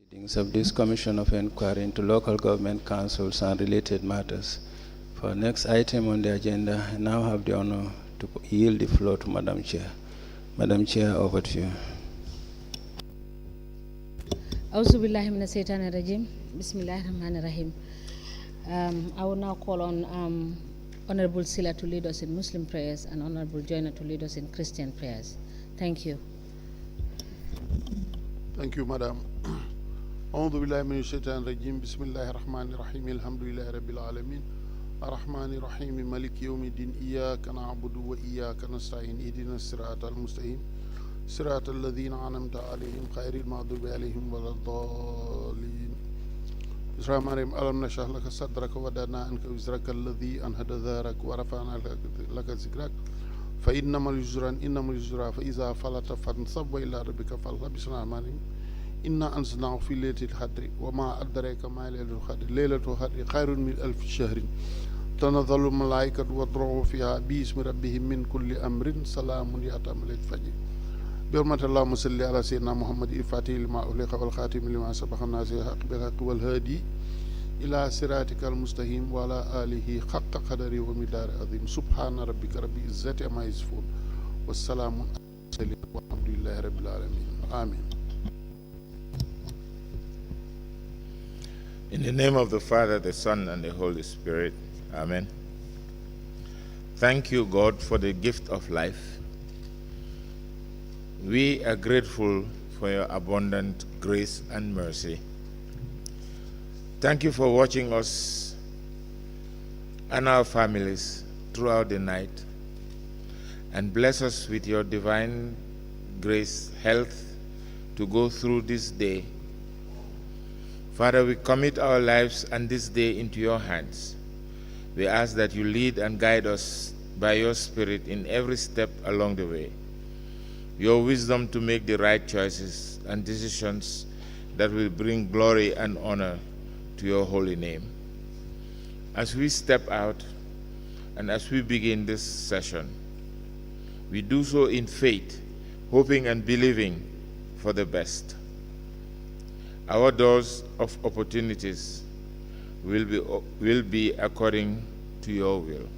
proceedings of this Commission of Inquiry into Local Government Councils and related matters. For next item on the agenda, I now have the honor to yield the floor to Madam Chair. Madam Chair, over to you. Auzu billahi minash shaitani rajim. Bismillahir Rahmanir Rahim. I will now call on Honorable Sila to lead us in Muslim prayers and Honorable Joyner to lead us in Christian prayers. Thank you. Thank you, Madam. أعوذ بالله من الشيطان الرجيم بسم الله الرحمن الرحيم الحمد لله رب العالمين الرحمن الرحيم مالك يوم الدين إياك نعبد وإياك نستعين اهدنا الصراط المستقيم صراط الذين أنعمت عليهم غير المغضوب عليهم ولا الضالين بسم الله الرحمن الرحيم ألم نشرح لك صدرك ووضعنا عنك وزرك الذي أنهض ظهرك ورفعنا لك ذكرك فإنما اليسر فإذا فلت فانصب وإلى ربك فارغب بسم الله الرحمن الرحيم إنا أنزلناه في ليلة القدر وما أدراك ما ليلة القدر ليلة القدر خير من 1000 شهر تنزل الملائكة والروح فيها باسم ربهم من كل أمر سلام يأتي من الفجر بحرمة اللهم صل على سيدنا محمد الفاتح لما أغلق والخاتم لما سبق الناس الحق بالحق والهادي إلى صراطك المستقيم وعلى آله حق قدره ومقداره عظيم سبحان ربك رب العزة عما يصفون والسلام على المرسلين والحمد لله رب العالمين آمين. In the name of the Father, the Son, and the Holy Spirit. Amen. Thank you, God, for the gift of life. We are grateful for your abundant grace and mercy. Thank you for watching us and our families throughout the night, and bless us with your divine grace, health to go through this day. Father, we commit our lives and this day into your hands. We ask that you lead and guide us by your Spirit in every step along the way. Your wisdom to make the right choices and decisions that will bring glory and honor to your holy name. As we step out and as we begin this session, we do so in faith, hoping and believing for the best. Our doors of opportunities will be according to your will.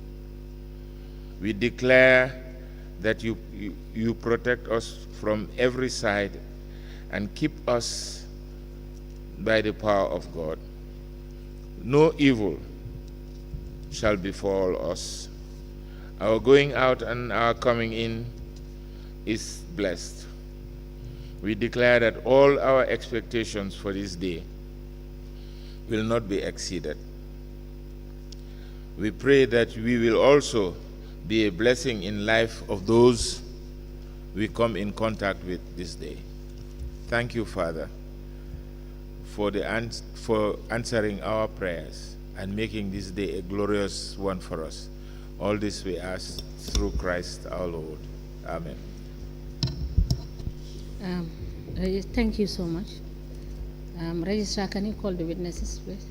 We declare that you protect us from every side and keep us by the power of God. No evil shall befall us. Our going out and our coming in is blessed. We declare that all our expectations for this day will not be exceeded. We pray that we will also be a blessing in life of those we come in contact with this day. Thank you, Father, for answering our prayers and making this day a glorious one for us. All this we ask through Christ our Lord. Amen. Thank you so much. Registrar, can you call the witnesses, please?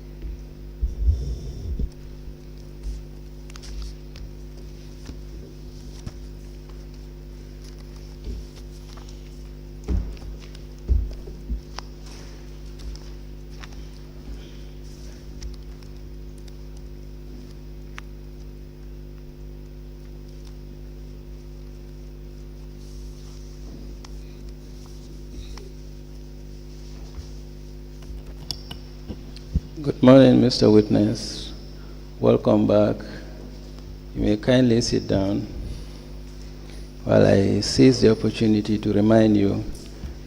Good morning, Mr. Witness. Welcome back. You may kindly sit down while I seize the opportunity to remind you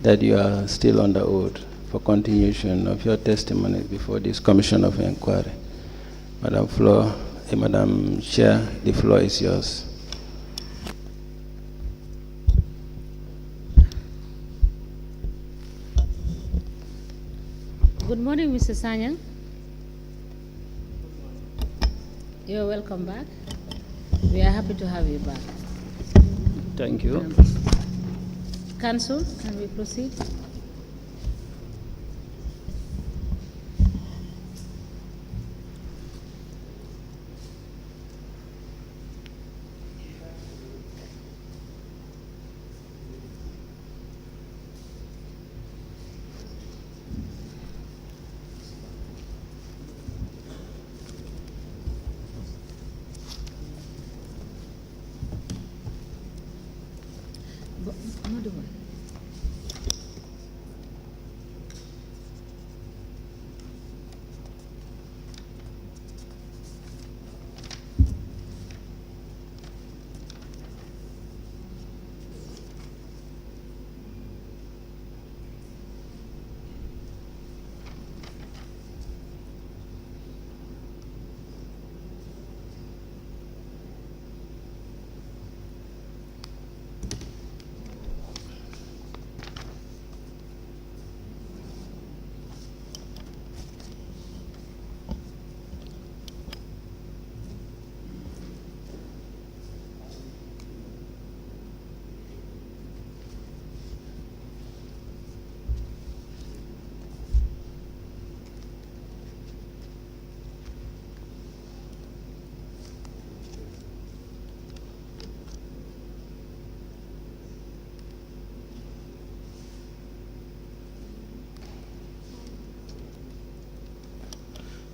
that you are still under oath for continuation of your testimony before this Commission of Inquiry. Madam Chair, the floor is yours. Good morning, Mr. Sanyang. You're welcome back. We are happy to have you back. Thank you. Council, can we proceed? Another one.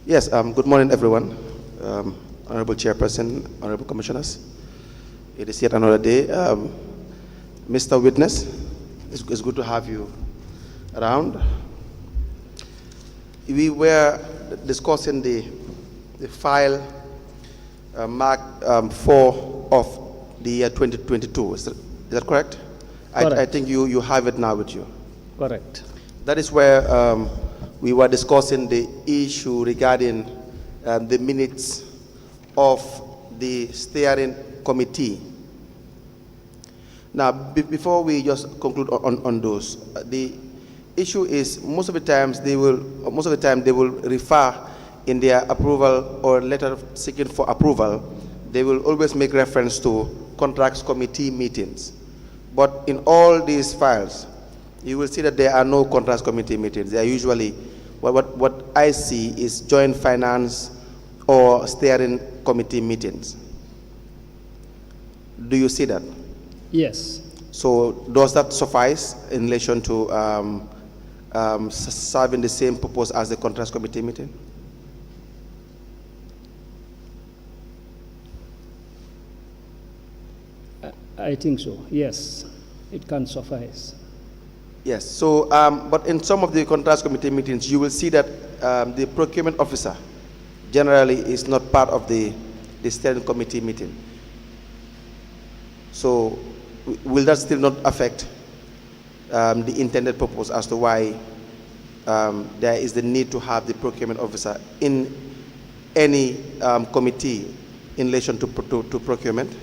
Yes, good morning, everyone. Honorable Chairperson, Honorable Commissioners. It is yet another day. Mr. Witness, it's good to have you around. We were discussing the file marked 4 of the year 2022. Is that correct? Correct. I think you have it now with you. Correct. That is where we were discussing the issue regarding the minutes of the steering committee. Now, before we just conclude on those, the issue is most of the time they will refer in their approval or letter seeking for approval. They will always make reference to contracts committee meetings, but in all these files, you will see that there are no contracts committee meetings. They are usually, what I see is joint finance or steering committee meetings. Do you see that? Yes. So does that suffice in relation to serving the same purpose as the contracts committee meeting? I think so. Yes, it can suffice. Yes, so, but in some of the contracts committee meetings, you will see that the procurement officer generally is not part of the steering committee meeting. So, will that still not affect the intended purpose as to why there is the need to have the procurement officer in any committee in relation to procurement?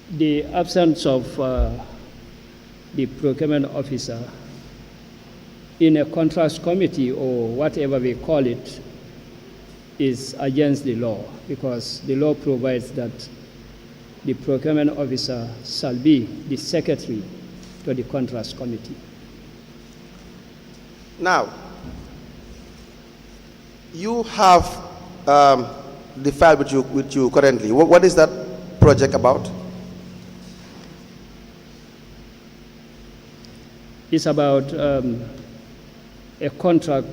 The absence of the procurement officer in a contracts committee or whatever we call it is against the law, because the law provides that the procurement officer shall be the secretary to the contracts committee. Now, you have the file with you currently. What is that project about? It's about a contract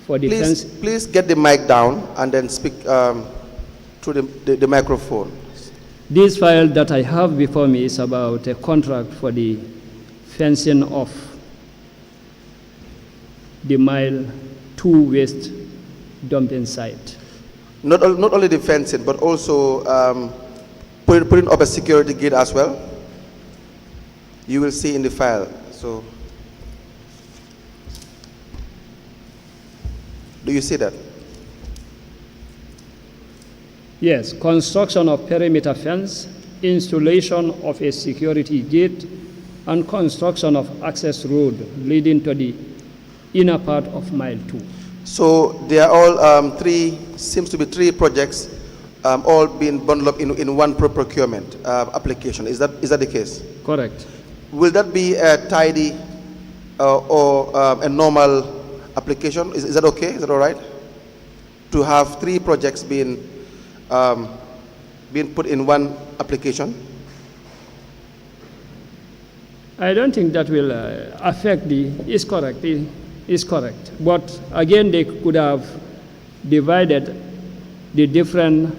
for defense. Please get the mic down and then speak to the microphone. This file that I have before me is about a contract for the fencing of the Mile 2 waste dumping site. Not only the fencing, but also putting up a security gate as well. You will see in the file. So, do you see that? Yes, construction of perimeter fence, installation of a security gate, and construction of access road leading to the inner part of Mile 2. So they are all seems to be three projects, all being bundled up in one procurement application. Is that the case? Correct. Will that be a tidy or a normal application? Is that okay? Is that all right? To have three projects being put in one application? I don't think that will affect is correct. Is correct. But again, they could have divided the different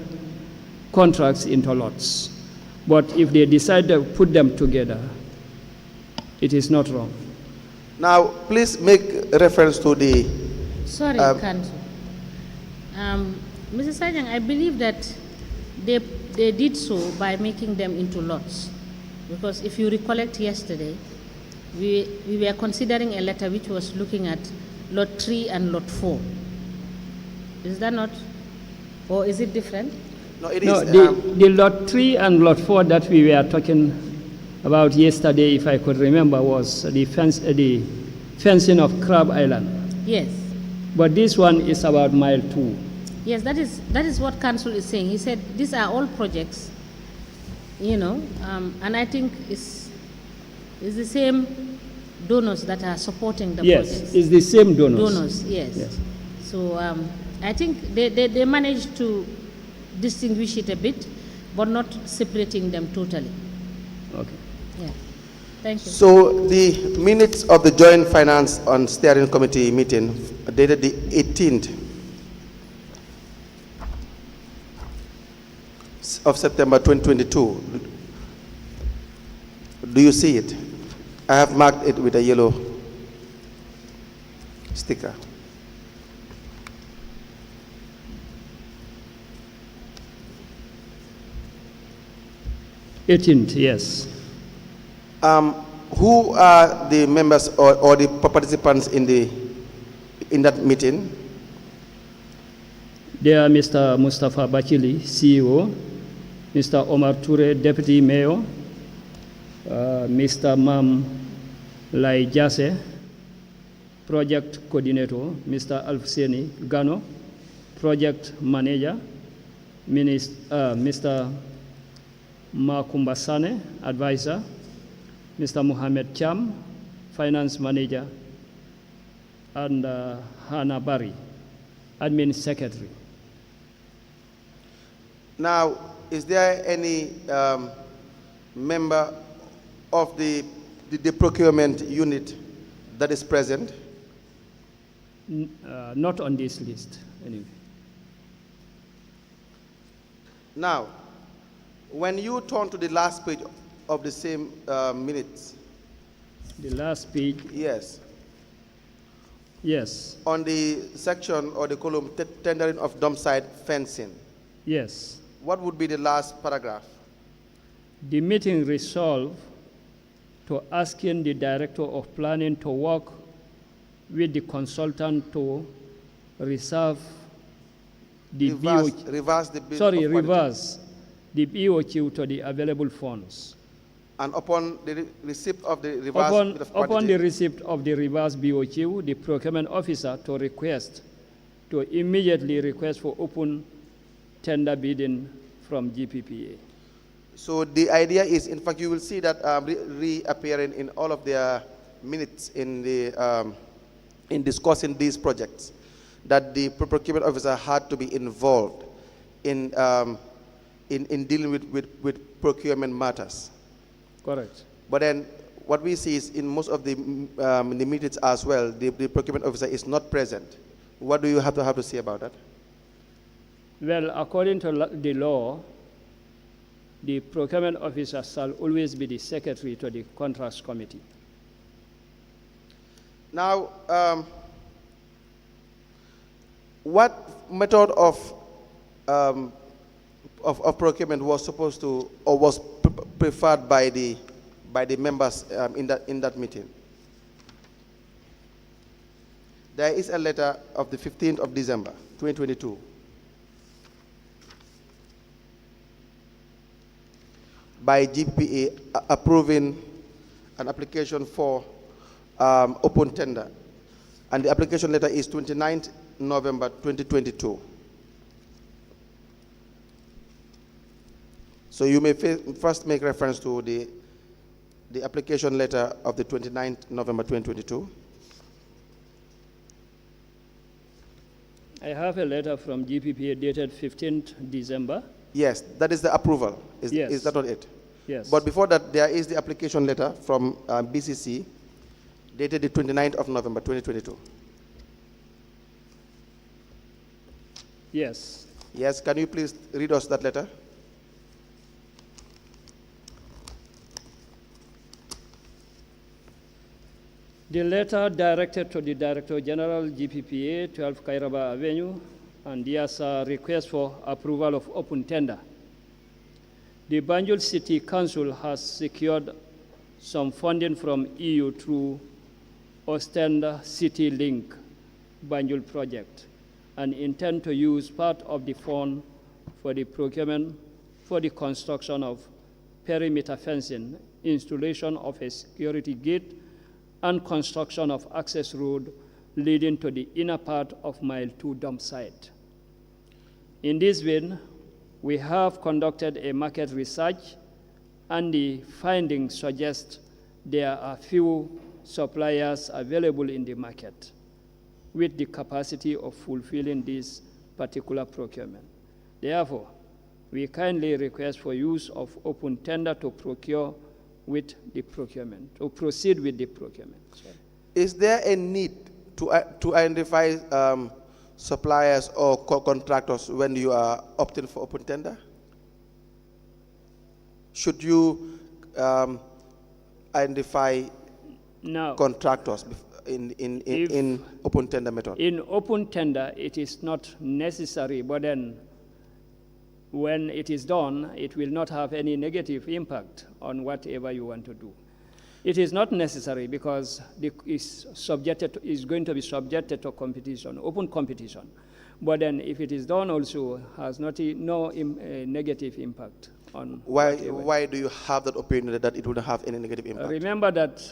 contracts into lots. But if they decide to put them together, it is not wrong. Now, please make reference to the. Sorry, Council. Mr. Sergeant, I believe that they did so by making them into lots. Because if you recollect yesterday, we were considering a letter which was looking at lot 3 and lot 4. Is that not? Or is it different? No, it No, is. the lot 3 and lot 4 that we were talking about yesterday, if I could remember, was the fencing of Crab Island. Yes. But this one is about mile 2. Yes, that is what Council is saying. He said these are all projects, and I think it's the same donors that are supporting the Yes, projects. it's the same donors. Donors, yes. Yes. So I think they managed to distinguish it a bit, but not separating them totally. Okay. Yeah. Thank you. So the minutes of the Joint Finance and Steering Committee meeting dated the 18th of September 2022. Do you see it? I have marked it with a yellow sticker. Yes. Who are the members or the participants in that meeting? There are Mr. Mustafa Bachili, CEO, Mr. Omar Toure, Deputy Mayor, Mr. Mam Lai Jase, Project Coordinator, Mr. Alfseni Gano, Project Manager, Mr. Makumba Sane, Advisor, Mr. Mohamed Cham, Finance Manager, and Hannah Barry, Admin Secretary. Now, is there any member of the procurement unit that is present? Not on this list, anyway. Now, when you turn to the last page of the same minutes, The last page, yes, yes, on the section or the column tendering of dump site fencing, yes. what would be the last paragraph? The meeting resolved to asking the Director of Planning to work with the consultant to reserve the reverse the bill of quantity. reverse the BOQ to the available funds. And upon the receipt of the reverse bill of Upon quantity, the receipt of the reverse BOQ, the procurement officer to immediately request for open tender bidding from GPPA. so the idea is, in fact, you will see that reappearing in all of their minutes in discussing these projects, that the procurement officer had to be involved in dealing with procurement matters. Correct. But then what we see is in most of the meetings as well, the procurement officer is not present. What do you have to say about that? Well, according to the law, the procurement officer shall always be the secretary to the contracts committee. Now, what method of procurement was supposed to, or was preferred by the members in that meeting? There is a letter of the 15th of December, 2022. By GPA approving an application for open tender. And the application letter is 29th November 2022. So you may first make reference to the application letter of the 29th November 2022. I have a letter from GPPA dated 15th December. Yes, that is the approval. Yes. Is that not it? Yes. But before that, there is the application letter from BCC dated the 29th of November 2022. Yes. Yes, can you please read us that letter? The letter directed to the Director General, GPPA, 12 Kairaba Avenue, and there's a request for approval of open tender. The Banjul City Council has secured some funding from EU through Ostend City Link Banjul project and intend to use part of the fund for the procurement for the construction of perimeter fencing, installation of a security gate, and construction of access road leading to the inner part of Mile 2 dump site. In this vein, we have conducted a market research, and the findings suggest there are few suppliers available in the market with the capacity of fulfilling this particular procurement. Therefore, we kindly request for use of open tender to procure with the procurement, to proceed with the procurement. Sorry. Is there a need to identify suppliers or contractors when you are opting for open tender? Should you identify contractors in open tender method? In open tender, it is not necessary, but then when it is done, it will not have any negative impact on whatever you want to do. It is not necessary because it's going to be subjected to competition, open competition. But then if it is done also, has no negative impact on Why do you have that opinion that it wouldn't have any negative impact? Remember that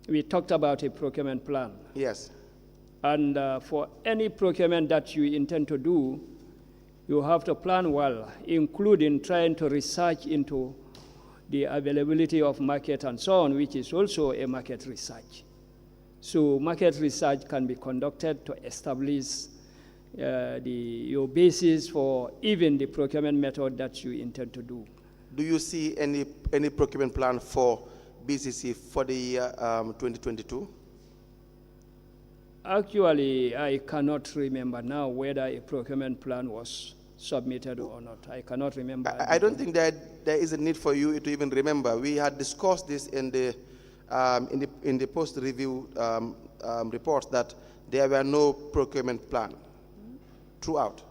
we talked about a procurement plan. Yes. And for any procurement that you intend to do, you have to plan well, including trying to research into the availability of market and so on, which is also a market research. So market research can be conducted to establish your basis for even the procurement method that you intend to do. Do you see any procurement plan for BCC for the year 2022? Actually, I cannot remember now whether a procurement plan was submitted or not. I cannot remember. I don't think that there is a need for you to even remember. We had discussed this in the post-review reports that there were no procurement plan throughout.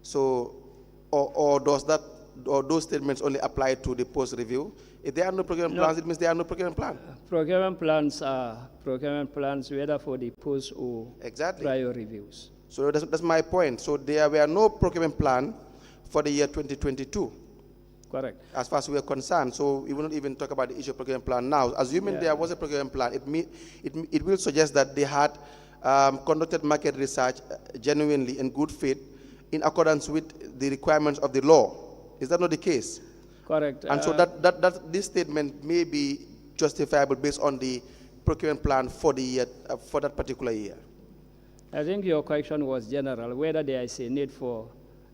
So, or those statements only apply to the post-review? If there are no procurement plans, it means there are no procurement plan. Procurement plans are procurement plans whether for the post or prior reviews. So that's my point. So there were no procurement plan for the year 2022. Correct. As far as we are concerned, so we will not even talk about the issue of procurement plan now. Assuming there was a procurement plan, it will suggest that they had conducted market research genuinely in good faith in accordance with the requirements of the law. Is that not the case? Correct. And so this statement may be justifiable based on the procurement plan for the year, for that particular year. I think your question was general, whether there is a need for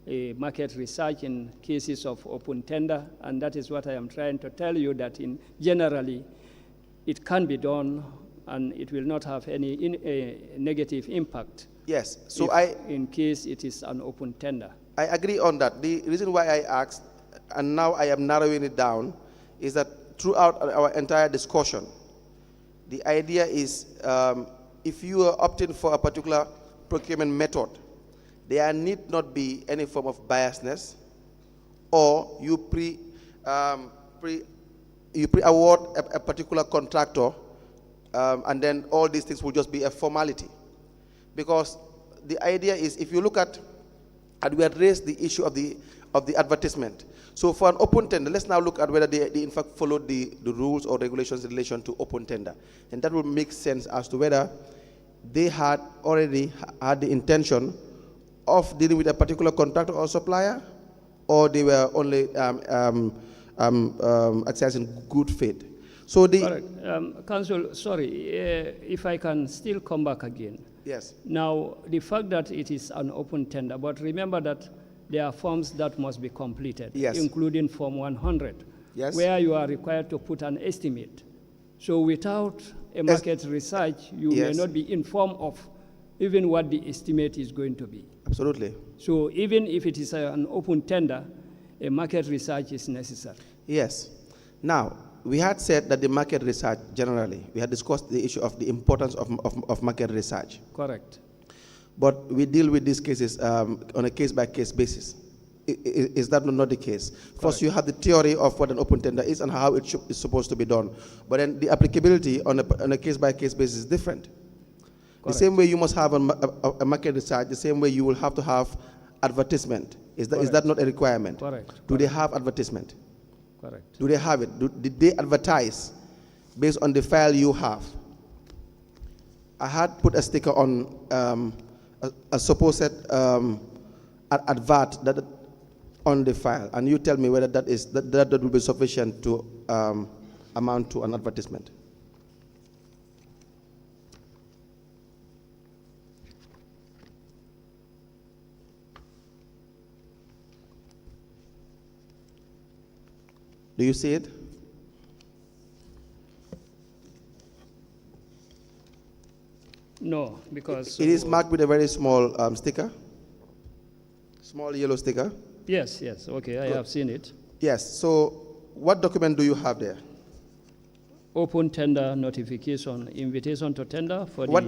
a market research in cases of open tender, and that is what I am trying to tell you, that generally it can be done and it will not have any negative impact. Yes, so in case it is an open tender. I agree on that. The reason why I asked, and now I am narrowing it down, is that throughout our entire discussion, the idea is if you are opting for a particular procurement method, there need not be any form of biasness, or you pre-award a particular contractor, and then all these things will just be a formality. Because the idea is, if you look at, and we had raised the issue of the advertisement. So for an open tender, let's now look at whether they in fact followed the rules or regulations in relation to open tender. And that will make sense as to whether they had already had the intention of dealing with a particular contractor or supplier, or they were only exercising good faith. So Council, sorry, if I can still come back again. Yes. Now, the fact that it is an open tender, but remember that there are forms that must be completed, including Form 100, where you are required to put an estimate. So without a market research, you may not be informed of even what the estimate is going to be. Absolutely. So even if it is an open tender, a market research is necessary. Yes. Now, we had said that the market research generally, we had discussed the issue of the importance of market research. Correct. But we deal with these cases on a case-by-case basis. Is that not the case? First, you have the theory of what an open tender is and how it is supposed to be done. But then the applicability on a case-by-case basis is different. Correct. The same way you must have a market research, the same way you will have to have advertisement. Is that not a requirement? Correct. Do they have advertisement? Correct. Do they have it? Did they advertise based on the file you have? I had put a sticker on a supposed advert that on the file, and you tell me whether that will be sufficient to amount to an advertisement. Do you see it? No, because It is marked with a very small sticker, small yellow sticker. Yes, okay, I have seen it. Yes, so what document do you have there? Open tender notification, invitation to tender for What,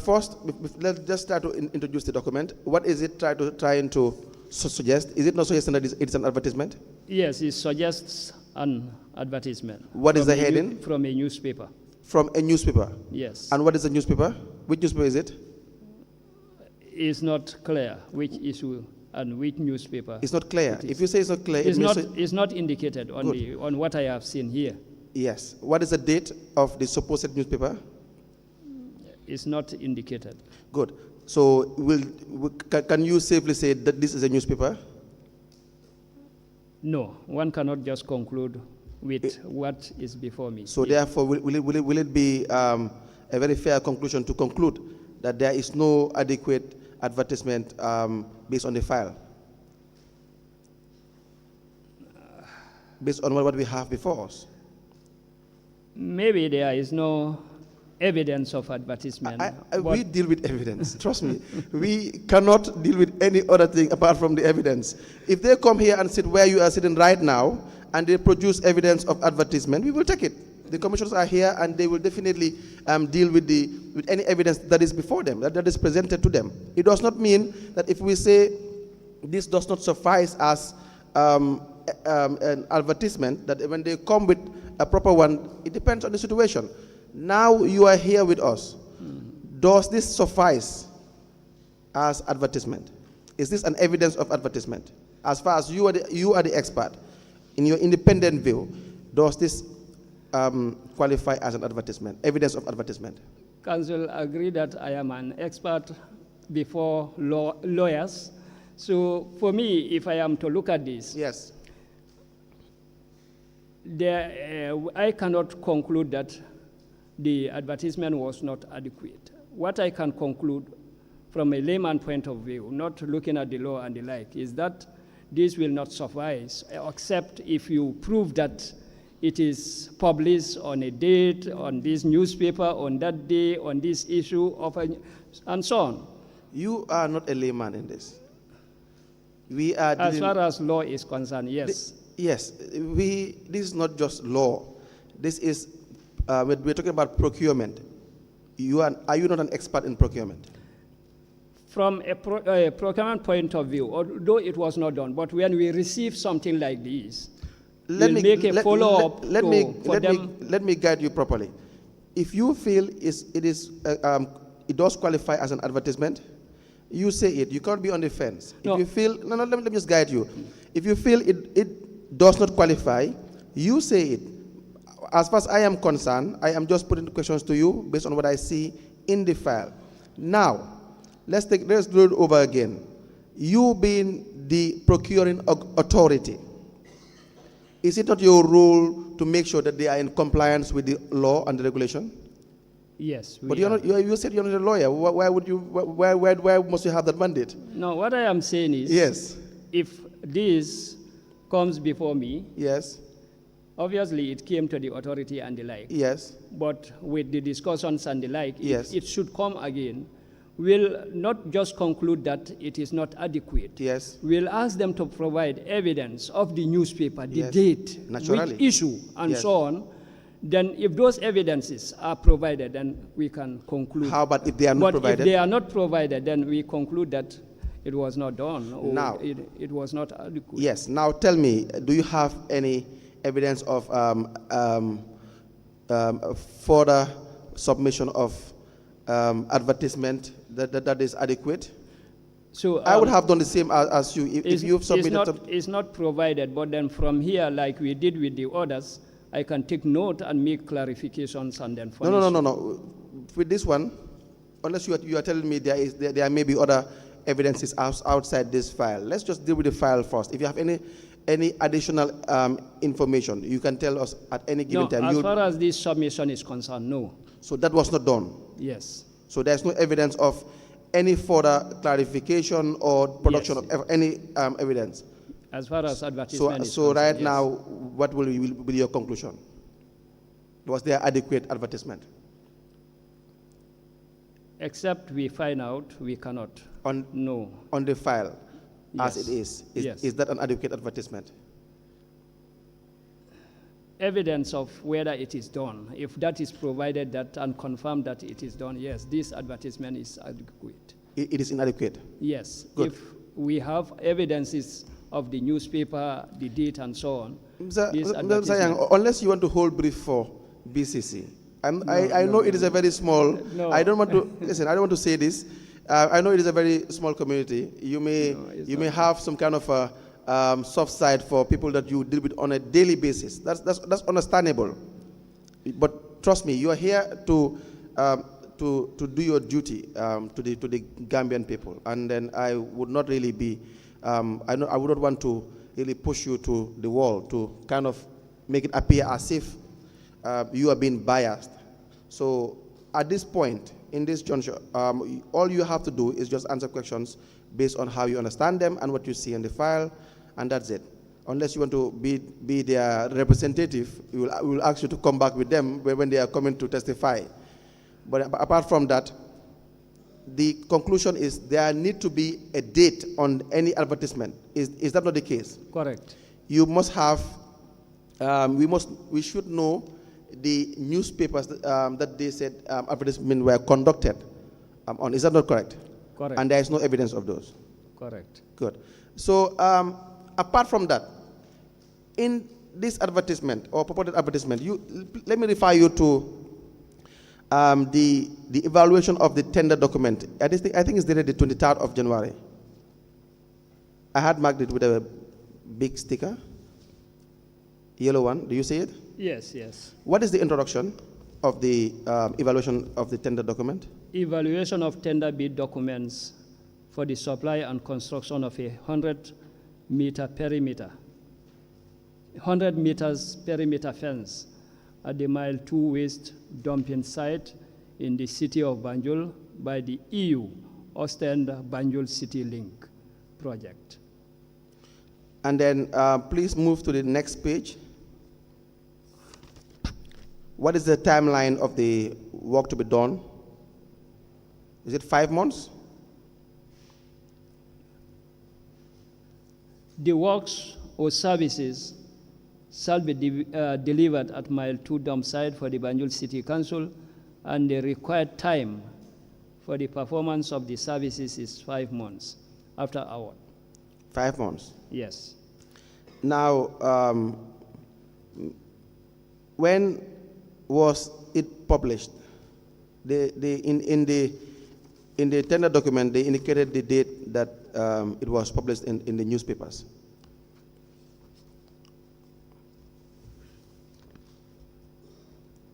first, let's just try to introduce the document. What is it trying to suggest? Is it not suggesting that it's an advertisement? Yes, it suggests an advertisement. What is from the heading? From a newspaper. From a newspaper? Yes. And what is the newspaper? Which newspaper is it? It's not clear which issue and which newspaper. It's not clear. it is. If you say it's not clear, It's it means it's not indicated on what I have seen here. yes. What is the date of the supposed newspaper? It's not indicated. Good. So can you safely say that this is a newspaper? No, one cannot just conclude with what is before me. So Yes. therefore, will it be a very fair conclusion to conclude that there is no adequate advertisement based on the file? Based on what we have before us? Maybe there is no evidence of advertisement. We deal with evidence. Trust me. We cannot deal with any other thing apart from the evidence. If they come here and sit where you are sitting right now, and they produce evidence of advertisement, we will take it. The commissioners are here, and they will definitely deal with any evidence that is before them, that is presented to them. It does not mean that if we say this does not suffice as an advertisement, that when they come with a proper one, it depends on the situation. Now you are here with us. Does this suffice as advertisement? Is this an evidence of advertisement? As far as you are the expert, in your independent view, does this qualify as an advertisement, evidence of advertisement? Council agree that I am an expert before lawyers. So for me, if I am to look at this, Yes. I cannot conclude that the advertisement was not adequate. What I can conclude from a layman point of view, not looking at the law and the like, is that this will not suffice, except if you prove that it is published on a date, on this newspaper, on that day, on this issue, and so on. You are not a layman in this. We are As far as law is concerned, yes. Yes, this is not just law. This is, we're talking about procurement. Are you not an expert in procurement? From a procurement point of view, although it was not done, but when we receive something like this, we'll make a follow-up Let me guide you properly. If you feel it does qualify as an advertisement, you say it. You can't be on the fence. No. If you feel, let me just guide you. If you feel it does not qualify, you say it. As far as I am concerned, I am just putting questions to you based on what I see in the file. Now, let's do it over again. You being the procuring authority, is it not your role to make sure that they are in compliance with the law and the regulation? Yes. But you said you're not a lawyer. Why must you have that mandate? No, what I am saying is, Yes. if this comes before me, Yes. obviously it came to the authority and the like. Yes. But with the discussions and the like, Yes. it should come again will not just conclude that it is not adequate. Yes. We'll ask them to provide evidence of the newspaper, the Yes, date, naturally. which issue, and Yes. so on. Then if those evidences are provided, then we can conclude. How about if they are not But provided? if they are not provided, then we conclude that it was not done, or Now- it was not adequate. Yes. Now tell me, do you have any evidence of further submission of advertisement that is adequate? So I would have done the same as you. If you've submitted it's not provided, but then from here, like we did with the others, I can take note and make clarifications and then furnish. No. With this one, unless you are telling me there may be other evidences outside this file. Let's just deal with the file first. If you have any additional information, you can tell us at any given time. As far as this submission is concerned, no. So that was not done. Yes. So there's no evidence of any further clarification or production Yes. of any evidence. As far as advertisement is So concerned, right yes. now, what will be your conclusion? Was there adequate advertisement Except we find out, we cannot. No. on the file as Yes. it is? Yes. Is that an adequate advertisement? Evidence of whether it is done. If that is provided that and confirmed that it is done, yes, this advertisement is adequate. It is inadequate. Yes. Good. If we have evidences of the newspaper, the date, and so on, Mr. this Sayang, advertisement. unless you want to hold brief for BCC, I know it is a very small. No. I don't want to listen. I don't want to say this. I know it is a very small community. You may have some kind of a soft side for people that you deal with on a daily basis. That's understandable. But trust me, you are here to do your duty to the Gambian people, and then I would not really be. I would not want to really push you to the wall to kind of make it appear as if you are being biased. So at this point, in this juncture, all you have to do is just answer questions based on how you understand them and what you see in the file, and that's it. Unless you want to be their representative, we will ask you to come back with them when they are coming to testify. But apart from that, the conclusion is there need to be a date on any advertisement. Is that not the case? Correct. You must have, we should know the newspapers that they said advertisements were conducted on. Is that not correct? Correct. And there is no evidence of those. Correct. Good. So apart from that, in this advertisement or purported advertisement, let me refer you to the evaluation of the tender document. I think it's dated the 23rd of January. I had marked it with a big sticker, yellow one. Do you see it? Yes, yes. What is the introduction of the evaluation of the tender document? Evaluation of tender bid documents for the supply and construction of a 100-meter perimeter, 100 meters perimeter fence at the Mile 2 Waste dumping site in the city of Banjul by the EU Ostend Banjul City Link project. And then please move to the next page. What is the timeline of the work to be done? Is it 5 months? The works or services shall be delivered at Mile 2 dump site for the Banjul City Council, and the required time for the performance of the services is 5 months after award. 5 months. Yes. Now, when was it published? In the tender document, they indicated the date that it was published in the newspapers.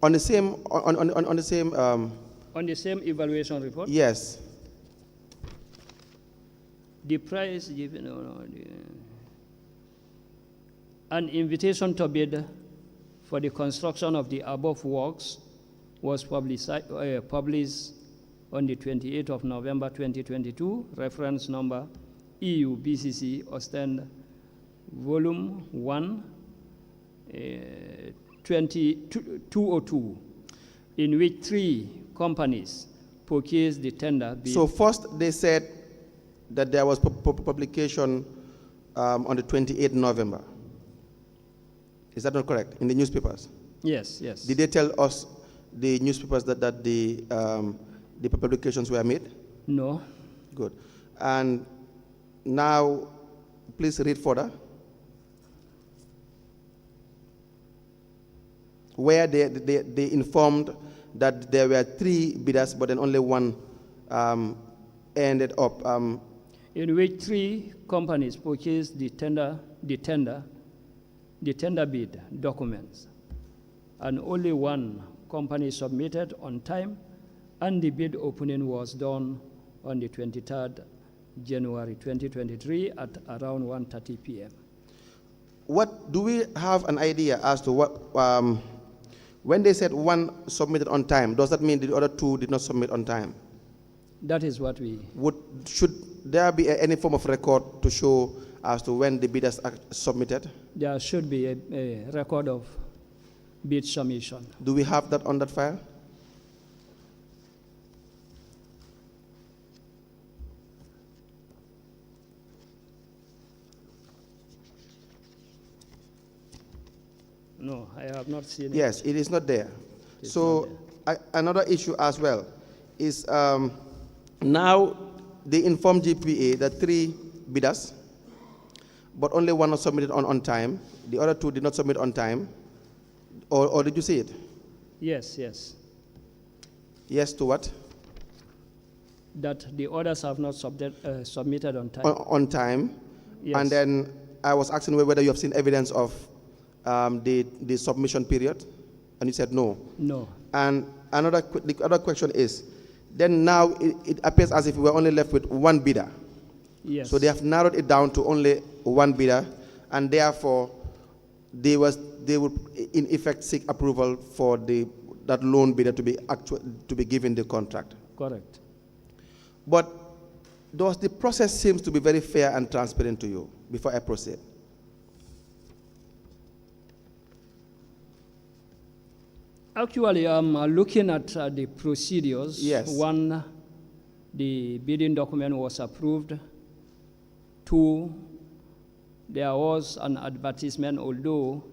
On the same Evaluation report. yes. The price given, an invitation to bid for the construction of the above works was published on the 28th of November 2022, reference number EU BCC Ostend Volume 1, 202, in which 3 companies purchased the tender bid. So first they said that there was publication on the 28th November. Is that not correct? In the newspapers? Yes, yes. Did they tell us, the newspapers, that the publications were made? No. Good. And now, please read further. Where they informed that there were 3 bidders, but then only one ended up. In which 3 companies purchased the tender bid documents, and only one company submitted on time, and the bid opening was done on the 23rd January 2023 at around 1:30 p.m. What do we have an idea as to what, when they said one submitted on time, does that mean the other 2 did not submit on time? That is what we... Should there be any form of record to show as to when the bidders submitted? There should be a record of bid submission. Do we have that on that file? No, I have not seen it. Yes, it is not there. It's So another issue as well is now they informed GPA that 3 bidders, but only one was submitted on time. The other 2 did not submit on time. Or did you see it? Yes, yes. Yes to what? That the orders have not submitted on time. On time. Yes. And then I was asking whether you have seen evidence of the submission period, and you said no. No. And the other question is, then now it appears as if we were only left with 1 bidder. Yes. So they have narrowed it down to only 1 bidder, and therefore they would in effect seek approval for that lone bidder to be given the contract. Correct. But does the process seems to be very fair and transparent to you before I proceed? Actually, I'm looking at the procedures. Yes. 1, the bidding document was approved. 2, there was an advertisement, although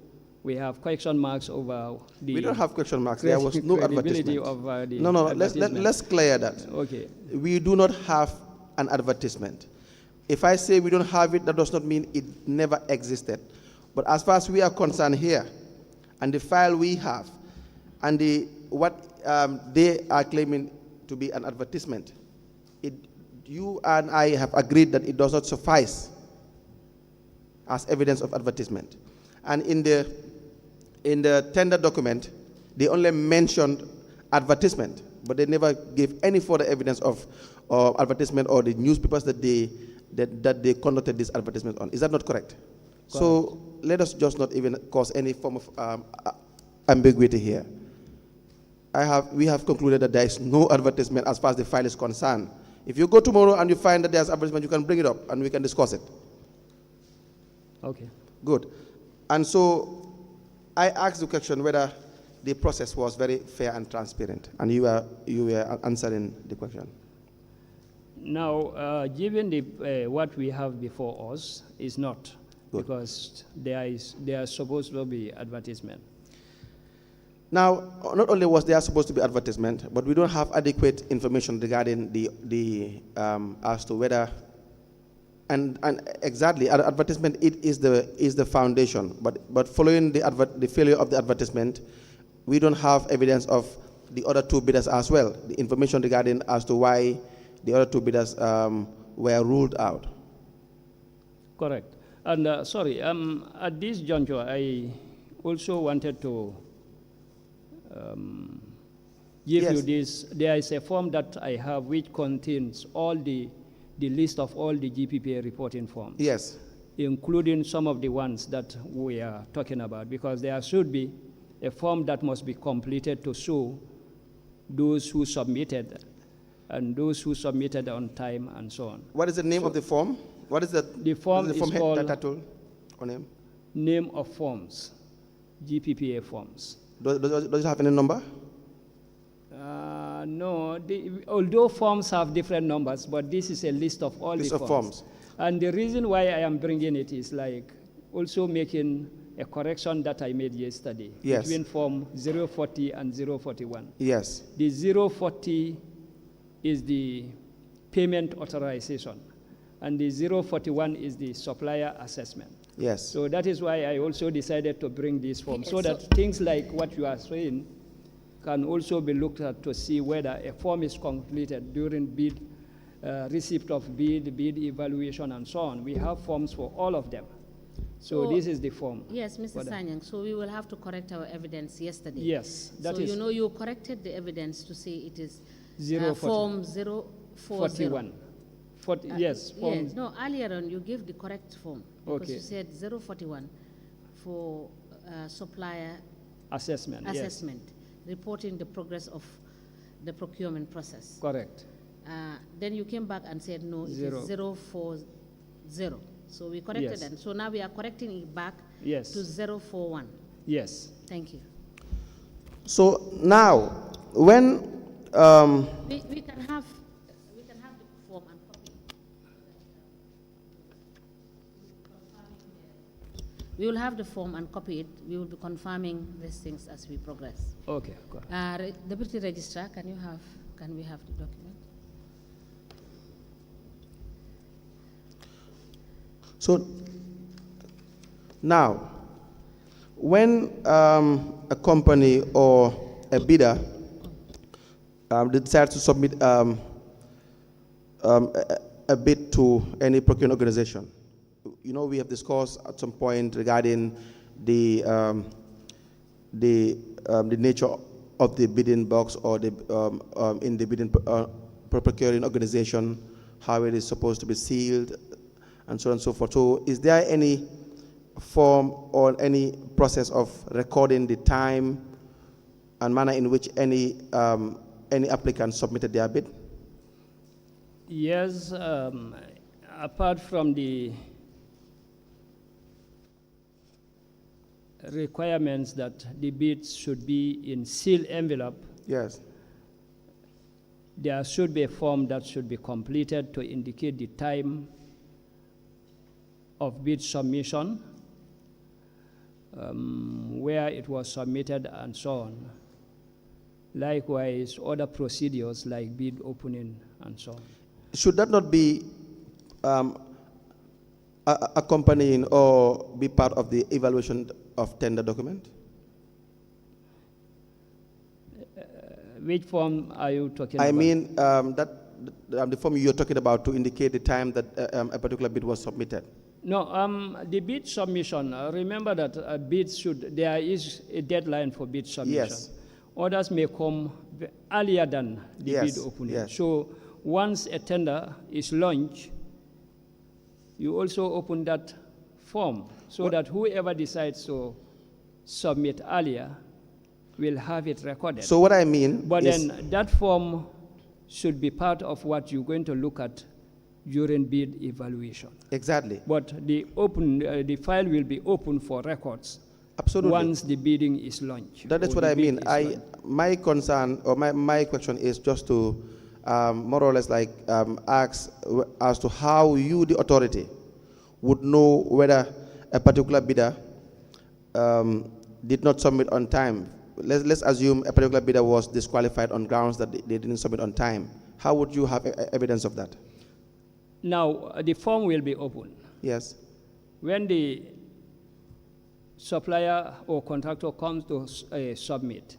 we have question marks over the... We don't have question marks. There was no credibility advertisement. of the No. advertisement. Let's clear that. Okay. We do not have an advertisement. If I say we don't have it, that does not mean it never existed. But as far as we are concerned here, and the file we have, and what they are claiming to be an advertisement, you and I have agreed that it does not suffice as evidence of advertisement. And in the tender document, they only mentioned advertisement, but they never gave any further evidence of advertisement or the newspapers that they conducted this advertisement on. Is that not correct? So let us just not even cause any form of ambiguity here. We have concluded that there is no advertisement as far as the file is concerned. If you go tomorrow and you find that there's advertisement, you can bring it up and we can discuss it. Okay. Good. And so I asked the question whether the process was very fair and transparent, and you were answering the question. Now, given what we have before us is not, Good. because there is supposed to be advertisement. Now, not only was there supposed to be advertisement, but we don't have adequate information regarding the as to whether and exactly advertisement is the foundation. But following the failure of the advertisement, we don't have evidence of the other 2 bidders as well. The information regarding as to why the other 2 bidders were ruled out. Correct. And sorry, at this juncture, I also wanted to give Yes. you this. There is a form that I have which contains all the list of all the GPPA reporting forms. Yes. Including some of the ones that we are talking about, because there should be a form that must be completed to show those who submitted and those who submitted on time and so on. What is the name of the form? What is The form is called title or name? Name of Forms, GPPA forms. Does it have any number? No, although forms have different numbers, but this is a list of all List the of forms. forms. And the reason why I am bringing it is like also making a correction that I made yesterday Yes. between form 040 and 041. Yes. The 040 is the payment authorization, and the 041 is the supplier assessment. Yes. So that is why I also decided to bring this form, so So- that things like what you are saying can also be looked at to see whether a form is completed during bid, receipt of bid evaluation, and so on. We have forms for all of them. So So- this is the form. Yes, Mr. for them. Sanyang, so we will have to correct our evidence yesterday. Yes, that So is you know you corrected the evidence to say it is 040. form 040. 41. Yes, form. Yes, no, earlier on you gave the correct form. Because Okay. you said 041 for supplier Assessment. Yes, assessment, reporting the progress of the procurement process. correct. Then you came back and said, no, it Zero. is 040. So we corrected Yes. that. So now we are correcting it back Yes. to 041. Yes. Thank you. So now, when We can have the form and copy. We will have the form and copy it. We will be confirming these things as we progress. Okay. Correct. Deputy Registrar, can we have the document? So now, when a company or a bidder decides to submit a bid to any procurement organization, you know, we have discussed at some point regarding the nature of the bidding box or the in the bidding procuring organization, how it is supposed to be sealed, and so on and so forth. So is there any form or any process of recording the time and manner in which any applicant submitted their bid? Yes. Apart from the requirements that the bids should be in sealed envelope, Yes. there should be a form that should be completed to indicate the time of bid submission, where it was submitted, and so on. Likewise, other procedures like bid opening and so on. Should that not be accompanying or be part of the evaluation of tender document? Which form are you talking I about? mean, the form you're talking about to indicate the time that a particular bid was submitted. No, the bid submission, remember that there is a deadline for bid submission. Yes. Orders may come earlier than the Yes, bid opening. yes. So once a tender is launched, you also open that form so that whoever decides to submit earlier will have it recorded. So what I mean But is, then that form should be part of what you're going to look at during bid evaluation. exactly, But the file will be open for records absolutely. once the bidding is launched. That is or what the I bid mean. is launched. My concern or my question is just to more or less like ask as to how you, the authority, would know whether a particular bidder did not submit on time. Let's assume a particular bidder was disqualified on grounds that they didn't submit on time. How would you have evidence of that? Now, the form will be open. Yes. When the supplier or contractor comes to submit,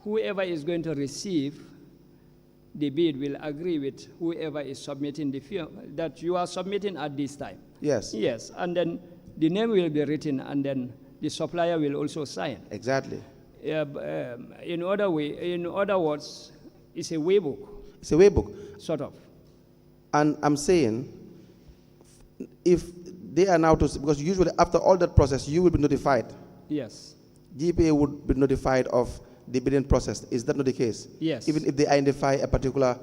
whoever is going to receive the bid will agree with whoever is submitting the form that you are submitting at this time. Yes. Yes, and then the name will be written, and then the supplier will also sign. Exactly. In other words, it's a way book, It's a way book. sort of. And I'm saying, if they are now to, because usually after all that process, you will be notified. Yes. GPA would be notified of the bidding process. Is that not the case? Yes. Even if they identify a particular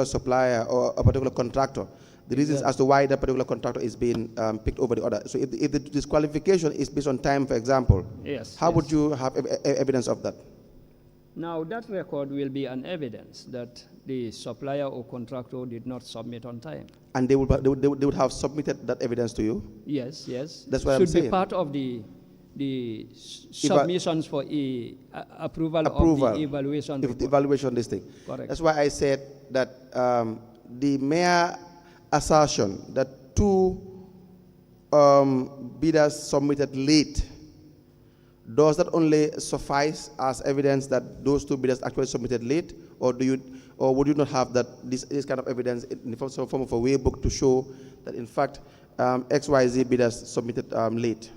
supplier or a particular contractor, the reasons as to why that particular contractor is being picked over the other. So if the disqualification is based on time, for example, Yes. how yes. would you have evidence of that? Now, that record will be an evidence that the supplier or contractor did not submit on time. And they would have submitted that evidence to you? Yes, yes. That's what I'm Should be saying. part of the submissions for approval of the evaluation If the report. evaluation this thing. Correct. That's why I said that the mere assertion that two bidders submitted late, does that only suffice as evidence that those two bidders actually submitted late, or would you not have that this kind of evidence in the form of a way book to show that in fact XYZ bidders submitted late?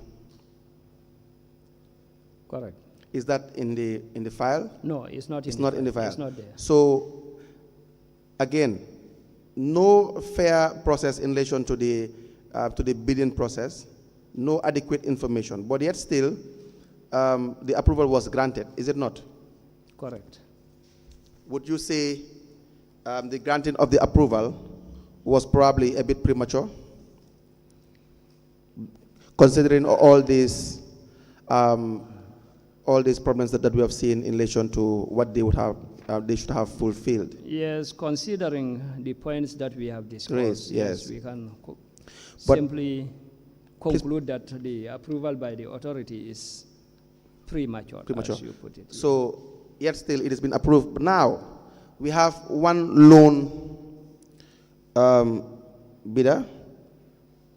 Correct. Is that in the file? No, it's not. It's not in the file. It's not there. So again, no fair process in relation to the bidding process, no adequate information, but yet still the approval was granted, is it not? Correct. Would you say the granting of the approval was probably a bit premature, considering all these problems that we have seen in relation to what they would have, they should have fulfilled? Yes, considering the points that we have discussed, Great, yes. we can But simply conclude that the approval by the authority is premature, Premature. as you put it. So, yet still it has been approved. But now, we have one lone bidder,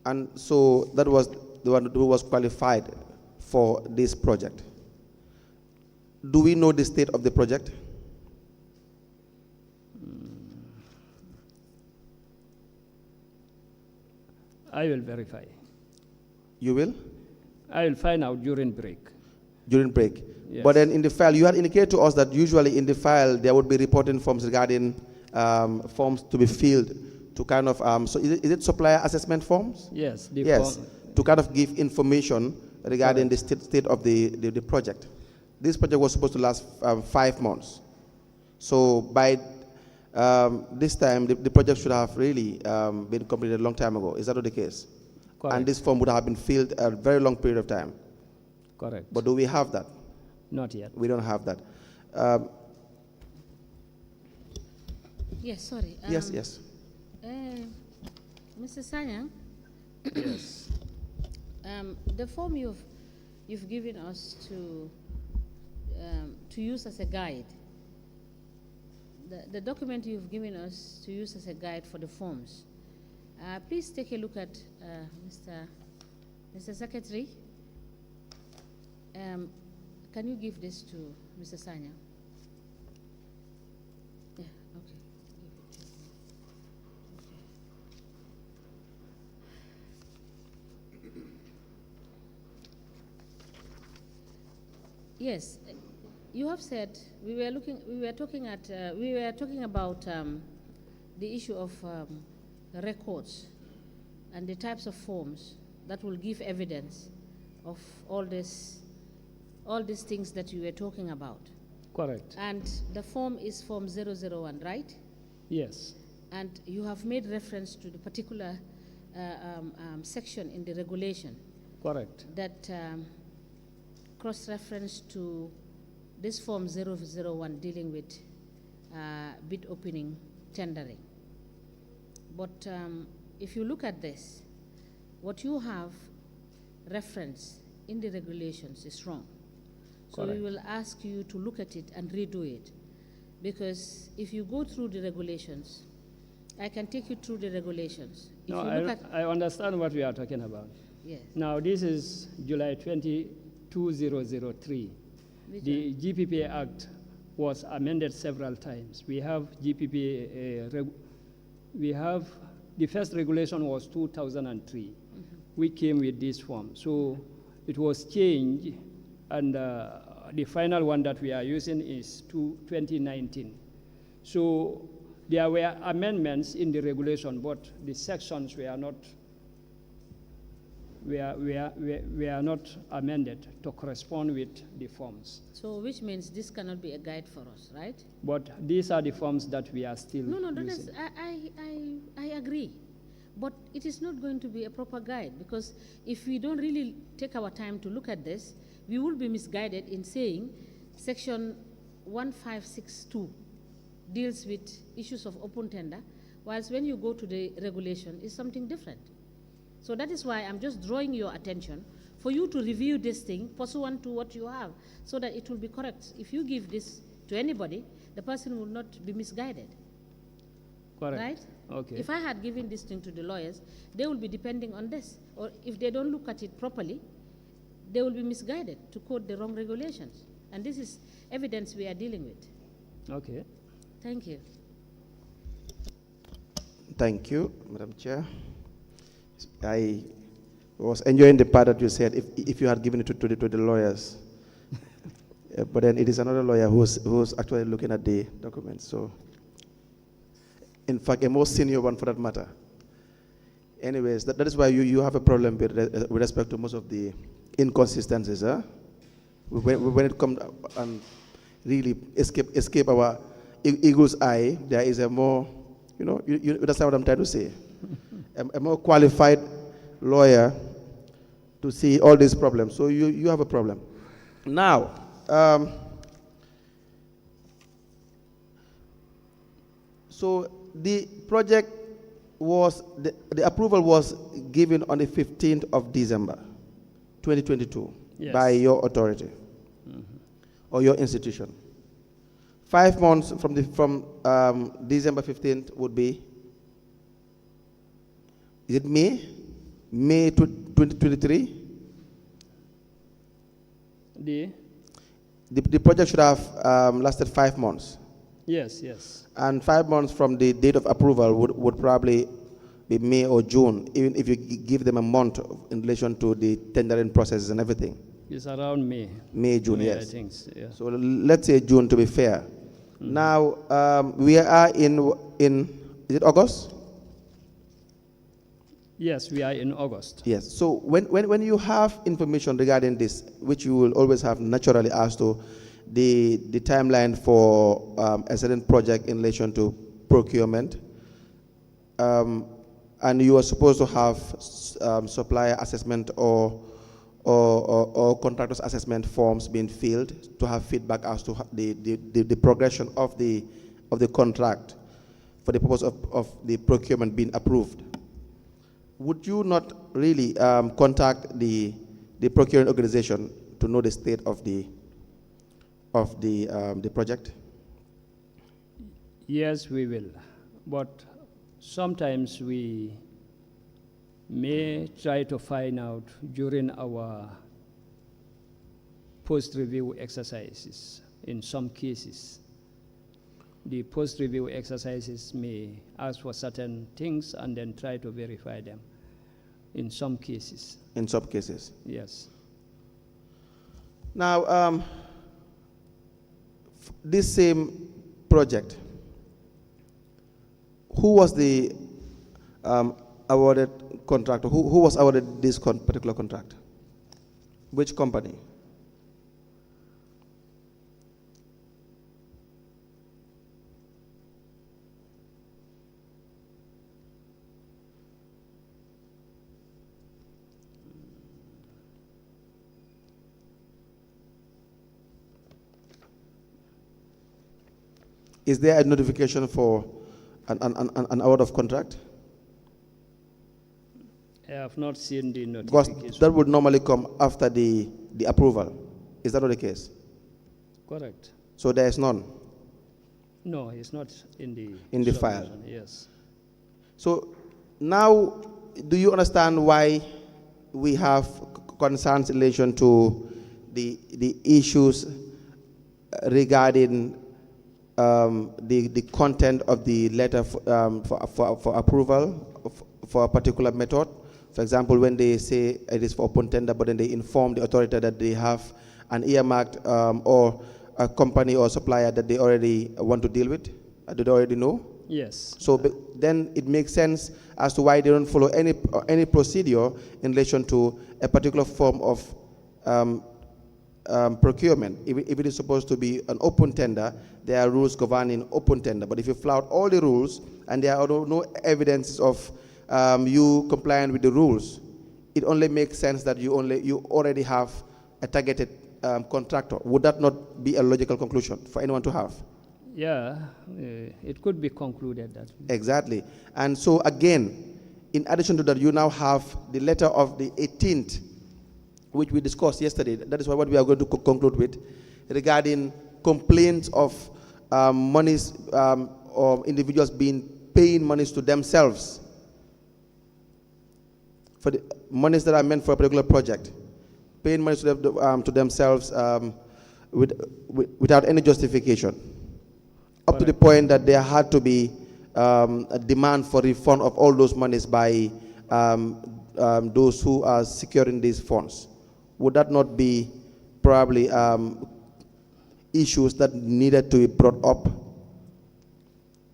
and so that was the one who was qualified for this project. Do we know the state of the project? I will verify. You will? I will find out during break. During break. Yes. But then in the file, you had indicated to us that usually in the file there would be reporting forms regarding forms to be filled to kind of, so is it supplier assessment forms? Yes. Yes, to kind of give information regarding the state of the project. This project was supposed to last 5 months. So by this time, the project should have really been completed a long time ago. Is that not the case? Correct. And this form would have been filled a very long period of time. Correct. But do we have that? Not yet. We don't have that. Yes, sorry. Yes, yes. Mr. Sanyang, Yes. the form you've given us to use as a guide, the document you've given us to use as a guide for the forms, please take a look at Mr. Secretary. Can you give this to Mr. Sanya? Yeah, okay. Give it to him. Okay. Yes, you have said we were talking about the issue of records and the types of forms that will give evidence of all these things that you were talking about. Correct. And the form is Form 001, right? Yes. And you have made reference to the particular section in the regulation Correct. that cross-reference to this Form 001 dealing with bid opening tendering. But if you look at this, what you have referenced in the regulations is wrong. So Correct. we will ask you to look at it and redo it. Because if you go through the regulations, I can take you through the regulations. If No, you look I understand what we are talking about. yes. Now, this is July 2003. Which The GPPA Act was amended several times. We have GPPA, we have, the first regulation was 2003. We came with this form. So it was changed, and the final one that we are using is 2019. So there were amendments in the regulation, but the sections were not amended to correspond with the forms. So which means this cannot be a guide for us, right? But these are the forms that we are still No, that using. is, I agree. But it is not going to be a proper guide, because if we don't really take our time to look at this, we will be misguided in saying section 1562 deals with issues of open tender, whilst when you go to the regulation, it's something different. So that is why I'm just drawing your attention for you to review this thing pursuant to what you have, so that it will be correct. If you give this to anybody, the person will not be misguided. Correct. Right? Okay. If I had given this thing to the lawyers, they will be depending on this. Or if they don't look at it properly, they will be misguided to quote the wrong regulations. And this is evidence we are dealing with. Okay. Thank you. Thank you, Madam Chair. I was enjoying the part that you said if you had given it to the lawyers. But then it is another lawyer who's actually looking at the documents. So, in fact, a more senior one for that matter. Anyways, that is why you have a problem with respect to most of the inconsistencies. Huh? When it comes and really escape our eagle's eye, there is a more, you understand what I'm trying to say? a more qualified lawyer to see all these problems. So you have a problem. Now, so the project was, the approval was given on the 15th of December, 2022, Yes. by your authority or your institution. 5 months from December 15th would be, is it May? May 2023? The project should have lasted 5 months. Yes, yes. And 5 months from the date of approval would probably be May or June, even if you give them a month in relation to the tendering processes and everything. It's around May. May, June, May, yes. I think, yeah. So let's say June to be fair. Now, we are in, is it August? Yes, we are in August. Yes. So when you have information regarding this, which you will always have naturally as to the timeline for a certain project in relation to procurement, and you are supposed to have supplier assessment or contractors assessment forms being filled to have feedback as to the progression of the contract for the purpose of the procurement being approved. Would you not really contact the procuring organization to know the state of the project? Yes, we will. But sometimes we may try to find out during our post-review exercises. In some cases, the post-review exercises may ask for certain things and then try to verify them. In some cases. In some cases. Yes. Now, this same project, who was the awarded contractor? Who was awarded this particular contract? Which company? Is there a notification for an award of contract? I have not seen the Because notification. that would normally come after the approval. Is that not the case? Correct. So there is none No, it's not in the in the file. submission, yes. So now, do you understand why we have concerns in relation to the issues regarding the content of the letter for approval for a particular method? For example, when they say it is for open tender, but then they inform the authority that they have an earmarked or a company or supplier that they already want to deal with, do they already know? Yes. So then it makes sense as to why they don't follow any procedure in relation to a particular form of procurement. If it is supposed to be an open tender, there are rules governing open tender. But if you flout all the rules and there are no evidence of you complying with the rules, it only makes sense that you already have a targeted contractor. Would that not be a logical conclusion for anyone to have? Yeah, it could be concluded that. Exactly. And so again, in addition to that, you now have the letter of the 18th, which we discussed yesterday. That is what we are going to conclude with, regarding complaints of monies or individuals paying monies to themselves for the monies that are meant for a particular project, paying monies to themselves without any justification, up to the point that there had to be a demand for refund of all those monies by those who are securing these funds. Would that not be probably issues that needed to be brought up?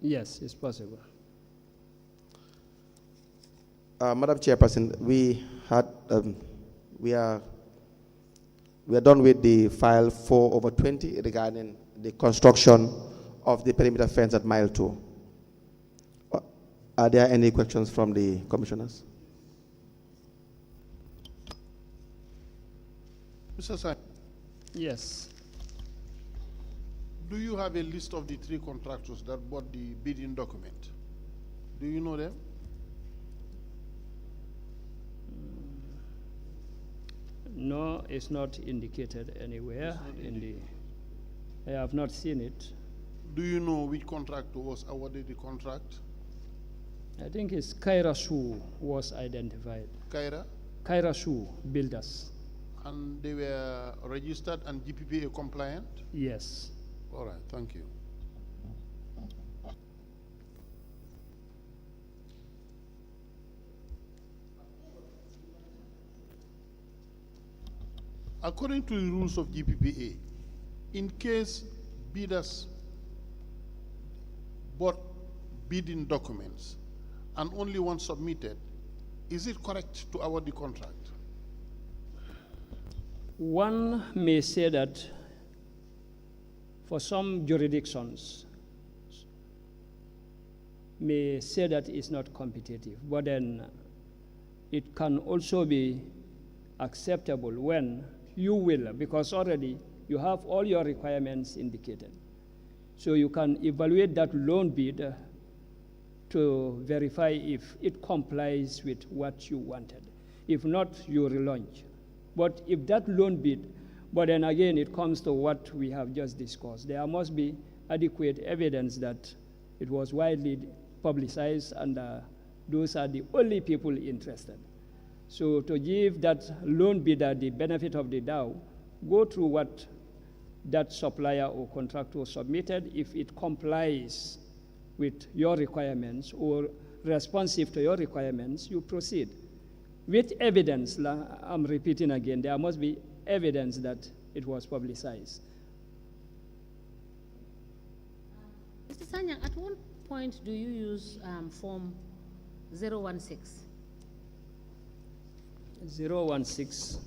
Yes, it's possible. Madam Chairperson, we are done with the file 4/20 regarding the construction of the perimeter fence at Mile 2. Are there any questions from the commissioners? Mr. Simon, Yes. do you have a list of the 3 contractors that bought the bidding document? Do you know them? No, it's not indicated anywhere in the. I have not seen it. Do you know which contractor was awarded the contract? I think it's Kaira Su was identified. Kaira? Kaira Su Builders. And they were registered and GPPA compliant? Yes. All right, thank you. According to the rules of GPPA, in case bidders bought bidding documents and only one submitted, is it correct to award the contract? One may say that for some jurisdictions may say that it's not competitive, but then it can also be acceptable when you will, because already you have all your requirements indicated. So you can evaluate that loan bid to verify if it complies with what you wanted. If not, you relaunch. But if that loan bid, but then again it comes to what we have just discussed, there must be adequate evidence that it was widely publicized and those are the only people interested. So to give that loan bidder the benefit of the doubt, go through what that supplier or contractor submitted. If it complies with your requirements or responsive to your requirements, you proceed. With evidence, I'm repeating again, there must be evidence that it was publicized. Mr. Sanyang, at what point do you use Form 016? 016.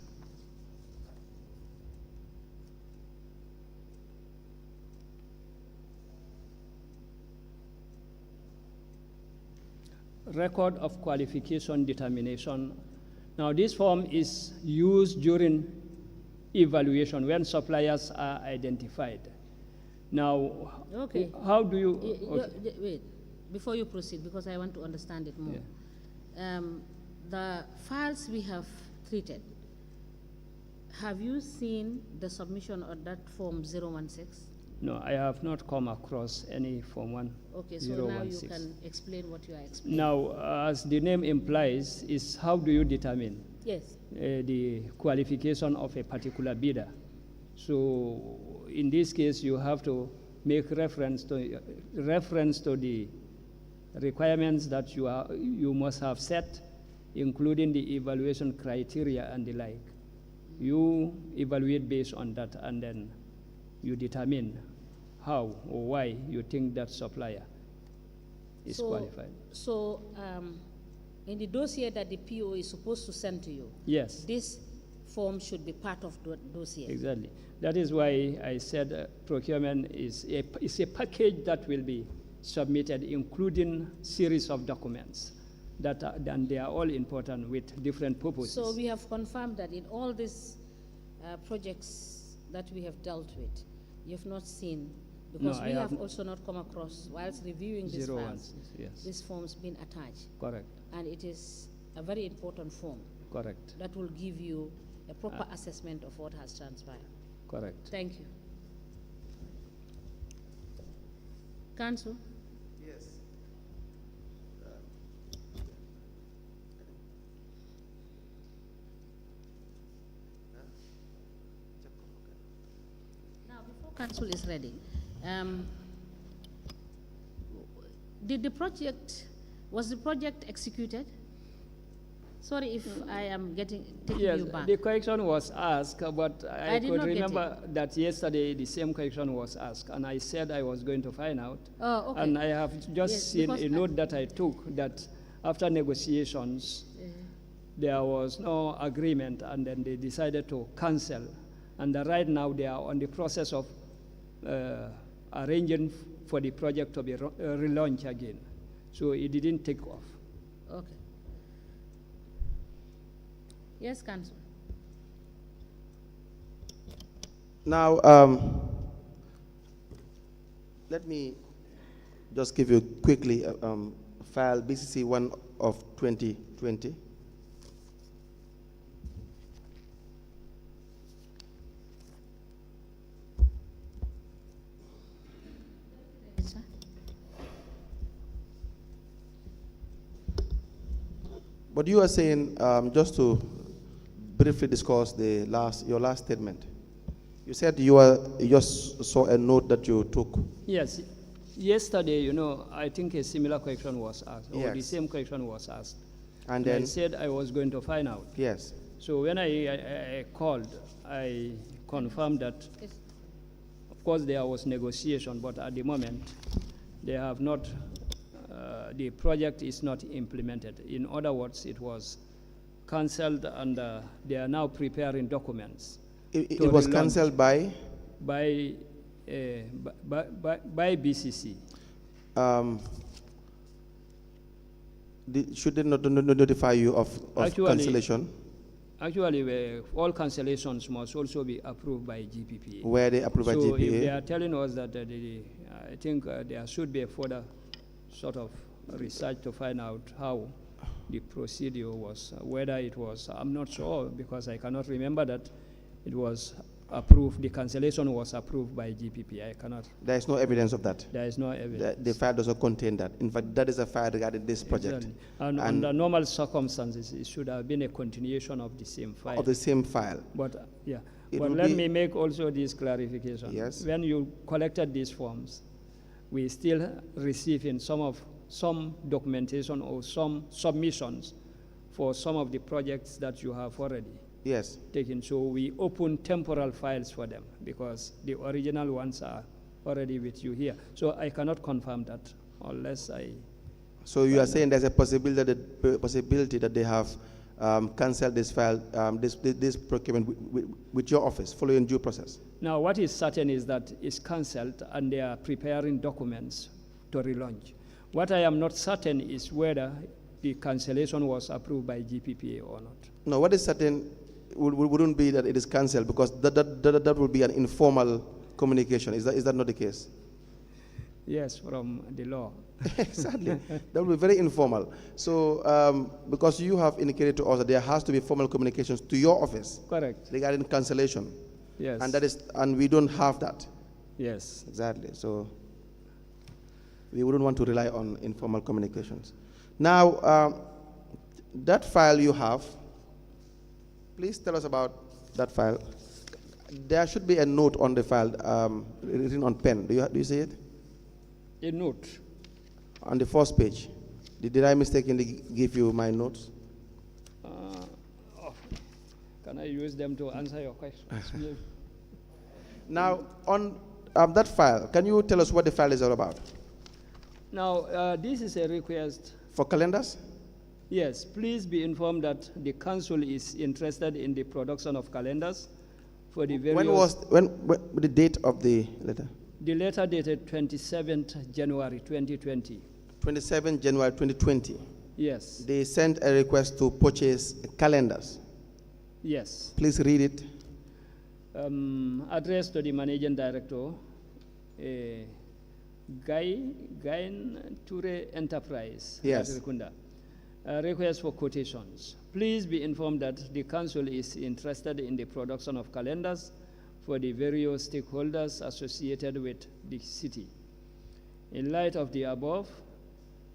Record of qualification determination. Now this form is used during evaluation when suppliers are identified. Now, Okay. how do you, Okay. Wait, before you proceed, because I want to understand it more. The files we have treated, have you seen the submission of that Form 016? No, I have not come across any Form 1. Okay, so now you 016. can explain what you are explaining. Now, as the name implies, is how do you determine Yes. the qualification of a particular bidder? So, in this case, you have to make reference to the requirements that you must have set, including the evaluation criteria and the like. You evaluate based on that, and then you determine how or why you think that supplier is qualified. So, in the dossier that the PO is supposed to send to you, Yes, this form should be part of the dossier. exactly. That is why I said procurement is a package that will be submitted, including series of documents and they are all important with different purposes. So we have confirmed that in all these projects that we have dealt with, you've not seen, because No, we I have have also not come across, whilst reviewing these Zero files, ones, yes. this form's been attached. Correct, And it is a very important form correct, that will give you a proper assessment of what has transpired. correct. Thank you. Council? Yes. Now, before council is ready, was the project executed? Sorry if I am taking Yes, you back. the question was asked, but I I did could not get remember that yesterday the same question was asked, and I said I was going to find out. Oh, okay. And I have just Yes, seen because a note that I took that after negotiations, there was no agreement, and then they decided to cancel. And right now they are on the process of arranging for the project to be relaunched again. So it didn't take off. Okay. Yes, Council. Now, let me just give you quickly file BCC 1 of 2020. Yes, sir. But you are saying, just to briefly discuss your last statement. You said you just saw a note that you took. Yes. Yesterday, I think a similar question was asked, or the Yes. same question was asked. And I then, said I was going to find out. yes. So when I called, I confirmed that, Yes. of course, there was negotiation, but at the moment, they have not, the project is not implemented. In other words, it was cancelled, and they are now preparing documents It to was relaunch. cancelled by? by BCC. Should they not notify you of Actually- cancellation? Actually, all cancellations must also be approved by GPPA. Where they approve by So if they GPA? are telling us that I think there should be a further sort of research to find out how the procedure was, whether it was, I'm not sure because I cannot remember that it was approved, the cancellation was approved by GPPA. I cannot, There is no evidence of that. there is no evidence. The file does not contain that. In fact, that is a file regarding this project. Exactly. And under normal circumstances, it should have been a continuation of the same file. Of the same file. But yeah, It but will let be- me make also this clarification. Yes. When you collected these forms, we still receive in some documentation or some submissions for some of the projects that you have already Yes. taken. So we open temporal files for them because the original ones are already with you here. So I cannot confirm that unless I. So you are saying there's a possibility that they have cancelled this file, this procurement with your office, following due process. Now, what is certain is that it's cancelled and they are preparing documents to relaunch. What I am not certain is whether the cancellation was approved by GPPA or not. No, what is certain wouldn't be that it is cancelled because that would be an informal communication. Is that not the case? Yes, from the law. Exactly. That would be very informal. So, because you have indicated to us that there has to be formal communications to your office Correct. regarding cancellation, Yes. and we don't have that. Yes. Exactly. So, we wouldn't want to rely on informal communications. Now, that file you have, please tell us about that file. There should be a note on the file written on pen. Do you see it? A note. On the first page. Did I mistakenly give you my notes? Can I use them to answer your questions? Maybe. Now, on that file, can you tell us what the file is all about? Now, this is a request. For calendars? Yes, please be informed that the council is interested in the production of calendars for the various. When the date of the letter? The letter dated 27th January 2020. 27 January 2020. Yes. They sent a request to purchase calendars. Yes. Please read it. Address to the Managing Director, Gain Ture Enterprise, Yes. Rekunda. Request for quotations. Please be informed that the Council is interested in the production of calendars for the various stakeholders associated with the city. In light of the above,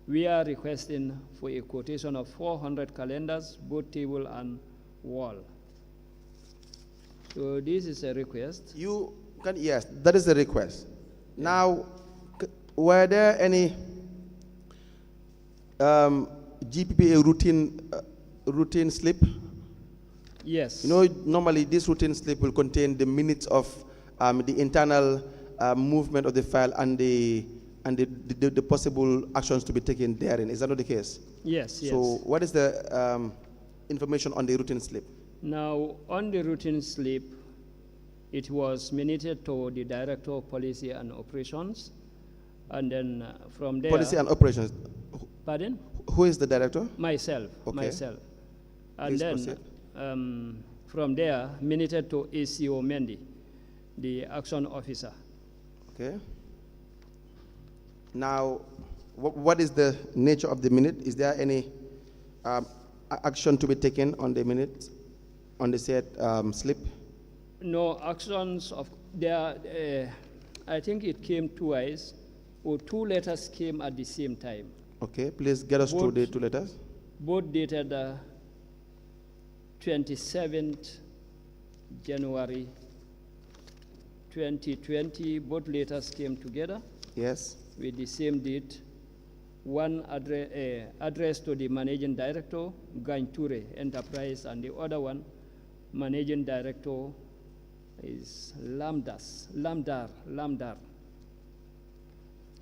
we are requesting for a quotation of 400 calendars, both table and wall. So this is a request. You can, yes, that is the request. Now, were there any GPPA routine slip? Yes. You know, normally this routine slip will contain the minutes of the internal movement of the file and the possible actions to be taken therein. Is that not the case? Yes, yes. So what is the information on the routine slip? Now, on the routine slip, it was minuted to the Director of Policy and Operations, and then from there... Policy and Operations. Pardon? Who is the director? Myself, Okay. myself. And Please then proceed. from there, minuted to ACO Mendy, the action officer. Okay. Now, what is the nature of the minute? Is there any action to be taken on the minute, on the said slip? No actions of there. I think it came twice, or two letters came at the same time. Okay, please get us to the two letters. Both dated 27th January 2020. Both letters came together Yes. with the same date. One address to the Managing Director, Ganture Enterprise, and the other one, Managing Director, is Lamdar.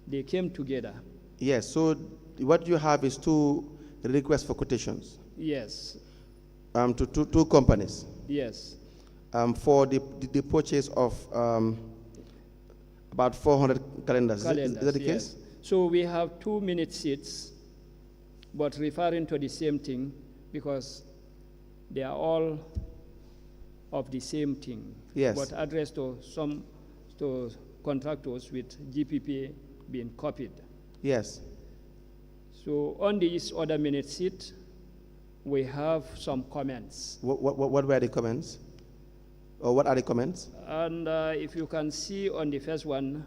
They came together. Yes, so what you have is two requests for quotations Yes, to two companies yes, for the purchase of about 400 calendars. Is that the yes. case? So we have 2 minute sheets, but referring to the same thing because they are all of the same thing. Yes. But addressed to contractors with GPPA being copied. Yes. So on this other minute sheet, we have some comments. What were the comments? Or what are the comments? And if you can see on the first one,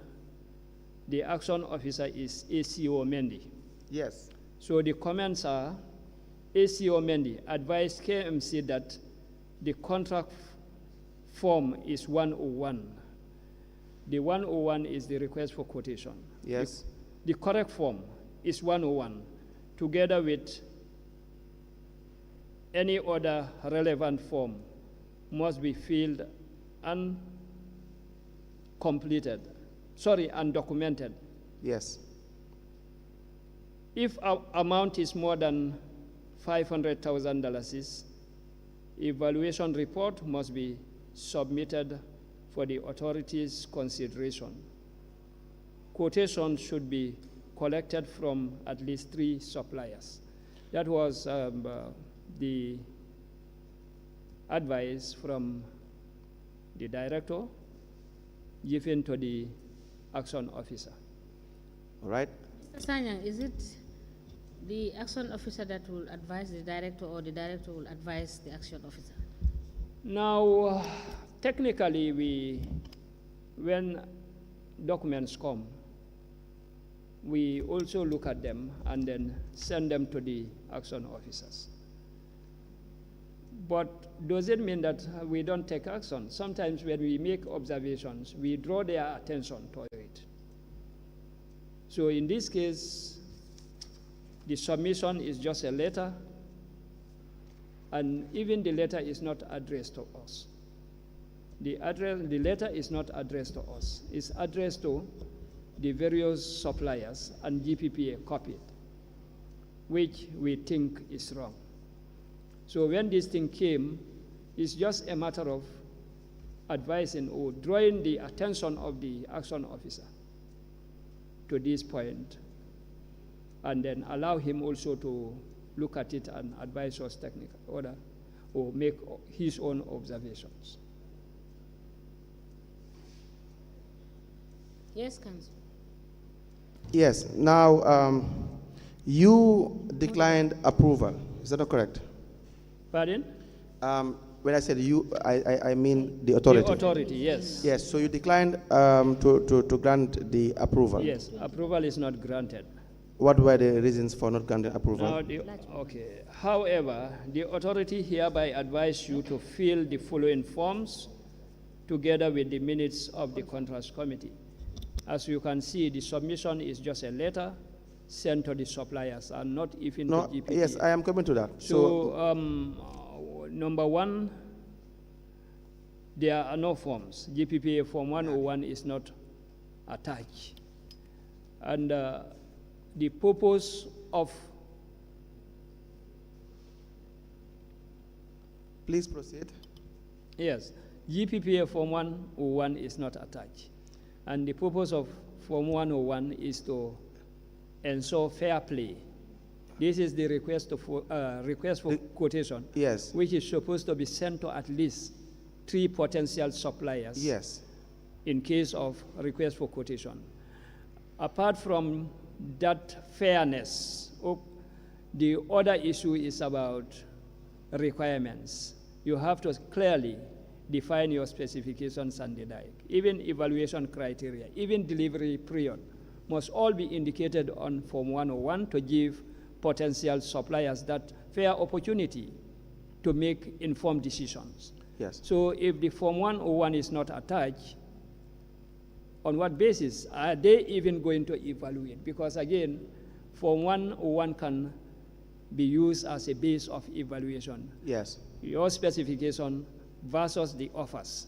the action officer is ACO Mendy. Yes. So the comments are, ACO Mendy advised KMC that the contract form is 101. The 101 is the request for quotation. Yes. The correct form is 101, together with any other relevant form must be filled and documented. Yes. If our amount is more than $500,000, evaluation report must be submitted for the authority's consideration. Quotation should be collected from at least 3 suppliers. That was the advice from the director given to the action officer. All right. Mr. Sanyang, is it the action officer that will advise the director or the director will advise the action officer? Now, technically, when documents come, we also look at them and then send them to the action officers. But does it mean that we don't take action? Sometimes when we make observations, we draw their attention to it. So in this case, the submission is just a letter, and even the letter is not addressed to us. The letter is not addressed to us. It's addressed to the various suppliers, and GPPA copied, which we think is wrong. So when this thing came, it's just a matter of advising or drawing the attention of the action officer to this point, and then allow him also to look at it and advise us technical order or make his own observations. Yes, Council. Yes. Now, you declined approval. Is that not correct? Pardon? When I said you, I mean the authority. The authority, yes. Yes. So you declined to grant the approval. Yes, approval is not granted. What were the reasons for not granting approval? Now, okay. However, the authority hereby advise you to fill the following forms together with the minutes of the contrast committee. As you can see, the submission is just a letter sent to the suppliers and not even No. to GPPA. Yes, I am coming to that. So, number one, there are no forms. GPPA Form 101 is not attached. And the purpose of... Please proceed. Yes, GPPA Form 101 is not attached. And the purpose of Form 101 is to ensure fair play. This is the request for quotation, Yes. which is supposed to be sent to at least 3 potential suppliers. Yes. In case of request for quotation. Apart from that fairness, the other issue is about requirements. You have to clearly define your specifications and the like. Even evaluation criteria, even delivery period must all be indicated on Form 101 to give potential suppliers that fair opportunity to make informed decisions. Yes. So if the Form 101 is not attached, on what basis are they even going to evaluate? Because again, Form 101 can be used as a base of evaluation. Yes. Your specification versus the offers.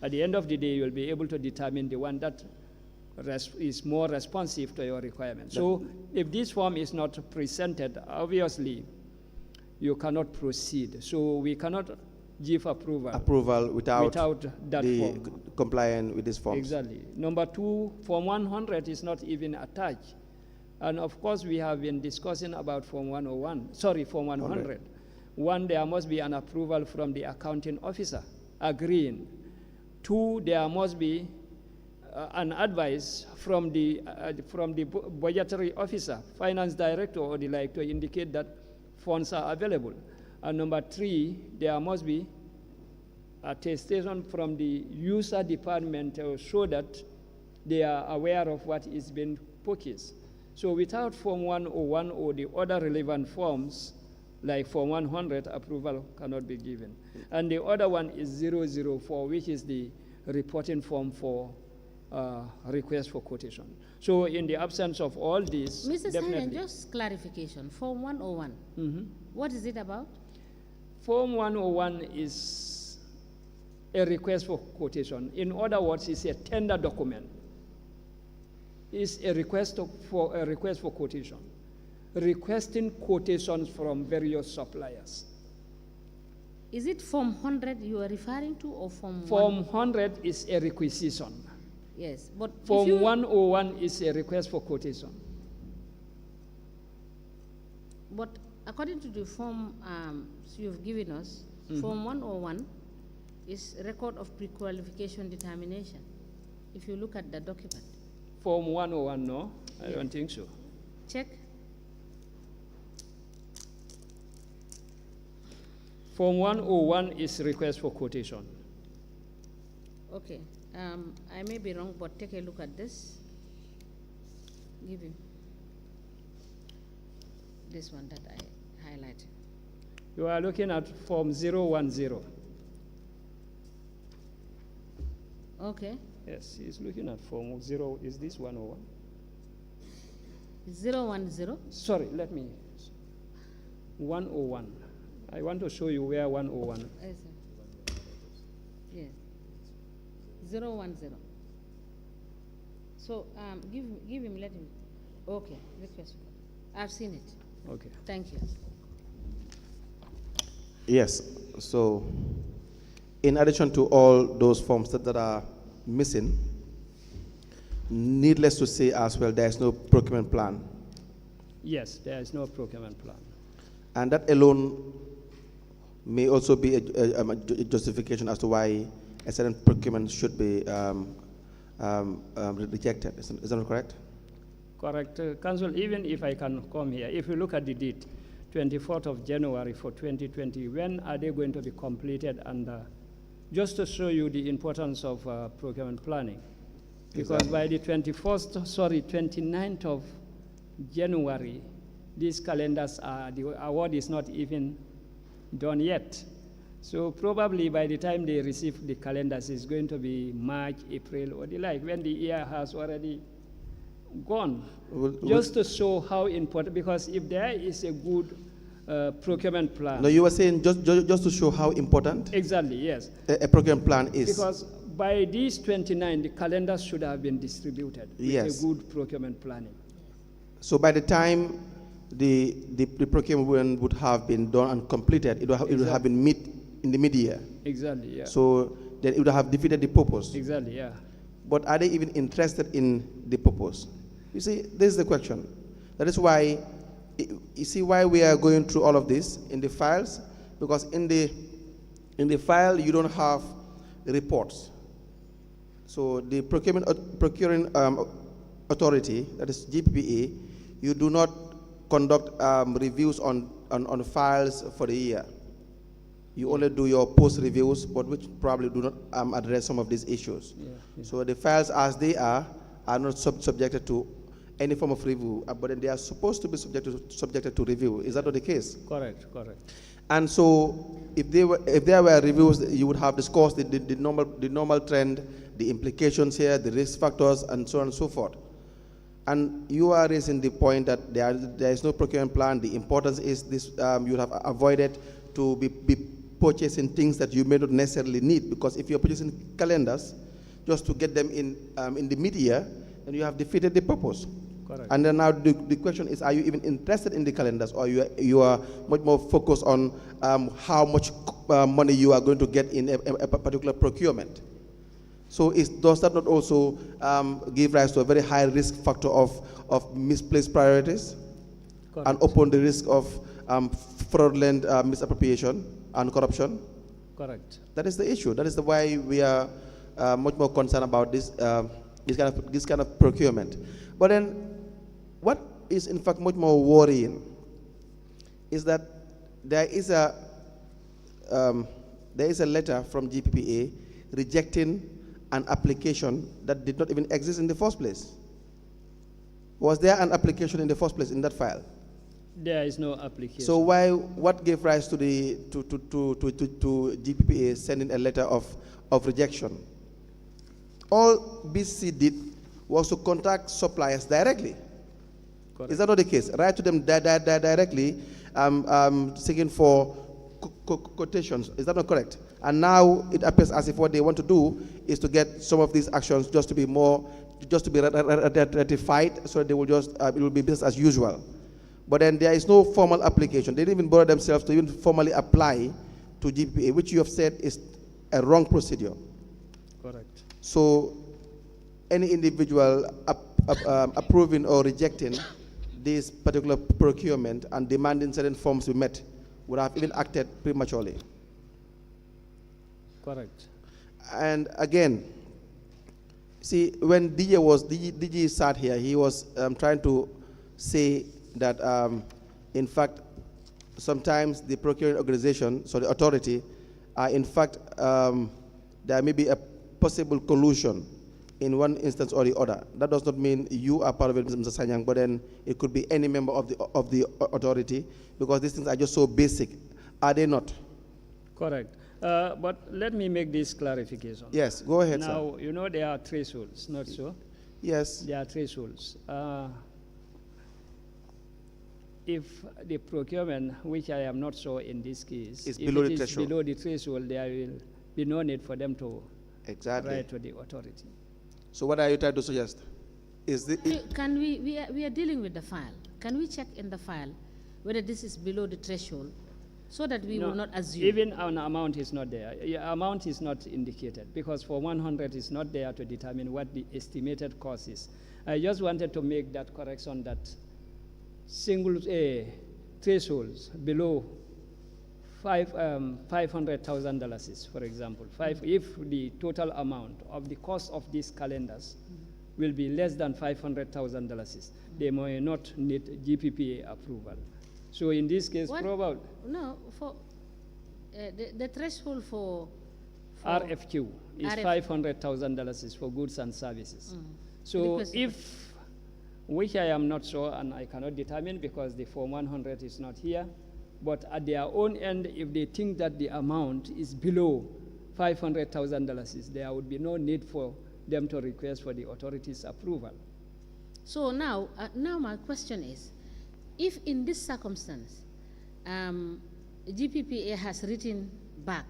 At the end of the day, you'll be able to determine the one that is more responsive to your requirements. So if this form is not presented, obviously, you cannot proceed. So we cannot give approval without that form. Complying with this form. Exactly. Number 2, Form 100 is not even attached. And of course, we have been discussing about Form 100. One, there must be an approval from the accounting officer agreeing. 2, there must be an advice from the budgetary officer, finance director or the like, to indicate that funds are available. And number 3, there must be attestation from the user department to show that they are aware of what is being purchased. So without Form 101 or the other relevant forms, like Form 100, approval cannot be given. And the other one is 004, which is the reporting form for request for quotation. So in the absence of all this, Mr. definitely... Simon, just clarification. Form 101, what is it about? Form 101 is a request for quotation. In other words, it's a tender document. It's a request for quotation, requesting quotations from various suppliers. Is it Form 100 you are referring to, or Form Form 100 is a requisition. Yes, but Form 101 is a request for quotation. But according to the form you've given us, Form 101 is record of pre-qualification determination. If you look at the document. Form 101, no? I don't think so. Check. Form 101 is request for quotation. Okay. I may be wrong, but take a look at this. Give him this one that I highlighted. You are looking at Form 010. Okay. Yes, he's looking at Form 0. Is this 101? 010. Sorry, let me. 101. I want to show you where 101. Yes, sir. Yes. 010. So give him, let him. Okay, request. I've seen it. Okay. Thank you. Yes. So, in addition to all those forms that are missing, needless to say as well, there is no procurement plan. Yes, there is no procurement plan. And that alone may also be a justification as to why a certain procurement should be rejected. Is that not correct? Correct. Council, even if I can come here, if you look at the date, 24th of January for 2020, when are they going to be completed? And just to show you the importance of procurement planning, because by the 29th of January, these calendars the award is not even done yet. So probably by the time they receive the calendars, it's going to be March, April, or the like, when the year has already gone. Just to show how important, because if there is a good procurement plan. No, you were saying just to show how important Exactly, yes. a procurement plan is. Because by these 29, the calendars should have been distributed with Yes. a good procurement planning. So by the time the procurement would have been done and completed, it would have been in the mid-year. Exactly, yeah. So then it would have defeated the purpose. Exactly, yeah. But are they even interested in the purpose? You see, this is the question. That is why, you see why we are going through all of this in the files, because in the file you don't have reports. So the procuring authority, that is GPPA, you do not conduct reviews on files for the year. You only do your post reviews, but which probably do not address some of these issues. Yeah. So the files as they are not subjected to any form of review, but then they are supposed to be subjected to review. Is that not the case? Correct. And so if there were reviews, you would have discussed the normal trend, the implications here, the risk factors, and so on and so forth. And you are raising the point that there is no procurement plan. The importance is this: you have avoided to be purchasing things that you may not necessarily need, because if you're purchasing calendars just to get them in the mid-year, then you have defeated the purpose. Correct. And then now the question is, are you even interested in the calendars, or you are much more focused on how much money you are going to get in a particular procurement? So does that not also give rise to a very high risk factor of misplaced priorities? Correct. And open the risk of fraudulent misappropriation and corruption? Correct. That is the issue. That is why we are much more concerned about this kind of procurement. But then, what is in fact much more worrying is that there is a letter from GPPA rejecting an application that did not even exist in the first place. Was there an application in the first place in that file? There is no application. So what gave rise to GPPA sending a letter of rejection? All BC did was to contact suppliers directly. Correct. Is that not the case? Write to them directly, seeking for quotations. Is that not correct? And now it appears as if what they want to do is to get some of these actions just to be ratified, so they will it will be business as usual. But then there is no formal application. They didn't even bother themselves to even formally apply to GPPA, which you have said is a wrong procedure. Correct. So any individual approving or rejecting this particular procurement and demanding certain forms be met would have even acted prematurely. Correct. And again, see, when DG sat here, he was trying to say that, in fact, sometimes the procuring organization, so the authority, in fact, there may be a possible collusion in one instance or the other. That does not mean you are part of it, Mr. Sanyang, but then it could be any member of the authority, because these things are just so basic. Are they not? Correct. But let me make this clarification. Yes, go ahead, now, sir. you know there are thresholds, not so? Yes. There are thresholds. If the procurement, which I am not sure in this case, Is if below it the is threshold. below the threshold, there will be no need for them to Exactly. write to the authority. So what are you trying to suggest? Is the Can we are dealing with the file. Can we check in the file whether this is below the threshold so that we will not assume? Even an amount is not there. Amount is not indicated, because for 100 is not there to determine what the estimated cost is. I just wanted to make that correction that single thresholds below $500,000 is, for example, if the total amount of the cost of these calendars will be less than $500,000, they may not need GPPA approval. So in this case, What? probably No, for the threshold for RFQ is RF $500,000 for goods and services. So Because- if, which I am not sure and I cannot determine because the Form 100 is not here, but at their own end, if they think that the amount is below $500,000, there would be no need for them to request for the authority's approval. So now my question is, if in this circumstance, GPPA has written back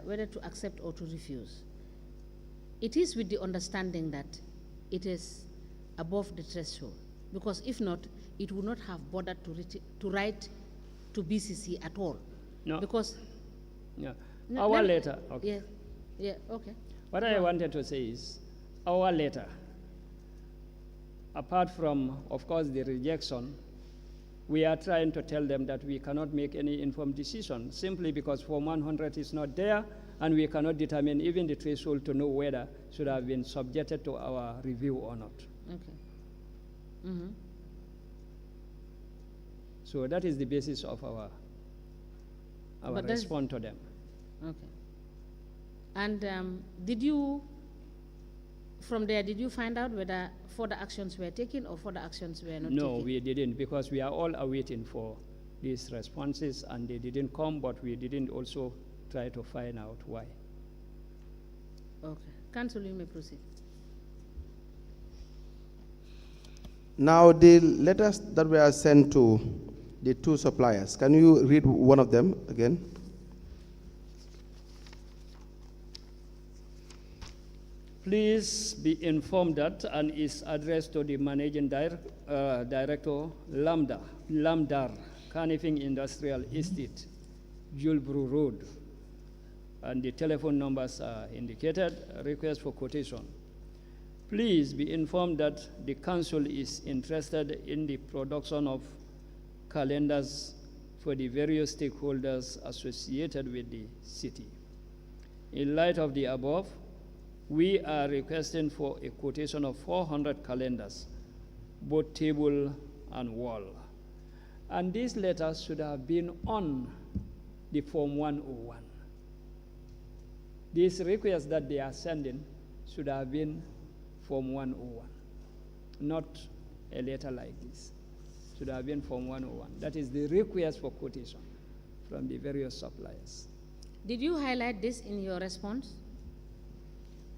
whether to accept or to refuse, it is with the understanding that it is above the threshold, because if not, it would not have bothered to write to BCC at all. No. Because Yeah. no, Our let me- letter, okay. yeah, okay. What I wanted to say is, our letter, apart from, of course, the rejection, we are trying to tell them that we cannot make any informed decision simply because Form 100 is not there, and we cannot determine even the threshold to know whether should have been subjected to our review or not. Okay. Mm-hmm. So that is the basis of our But does- response to them. Okay. And did you, from there, did you find out whether further actions were taken or further actions were not No, taken? we didn't, because we are all awaiting for these responses, and they didn't come, but we didn't also try to find out why. Okay. Council, you may proceed. Now, the letters that were sent to the two suppliers, can you read one of them again? Please be informed that, and is addressed to the Managing Director, Lamdar, Carnifing Industrial Estate, Julbru Road, and the telephone numbers are indicated, request for quotation. Please be informed that the council is interested in the production of calendars for the various stakeholders associated with the city. In light of the above, we are requesting for a quotation of 400 calendars, both table and wall. And these letters should have been on the Form 101. These requests that they are sending should have been Form 101, not a letter like this. Should have been Form 101. That is the request for quotation from the various suppliers. Did you highlight this in your response?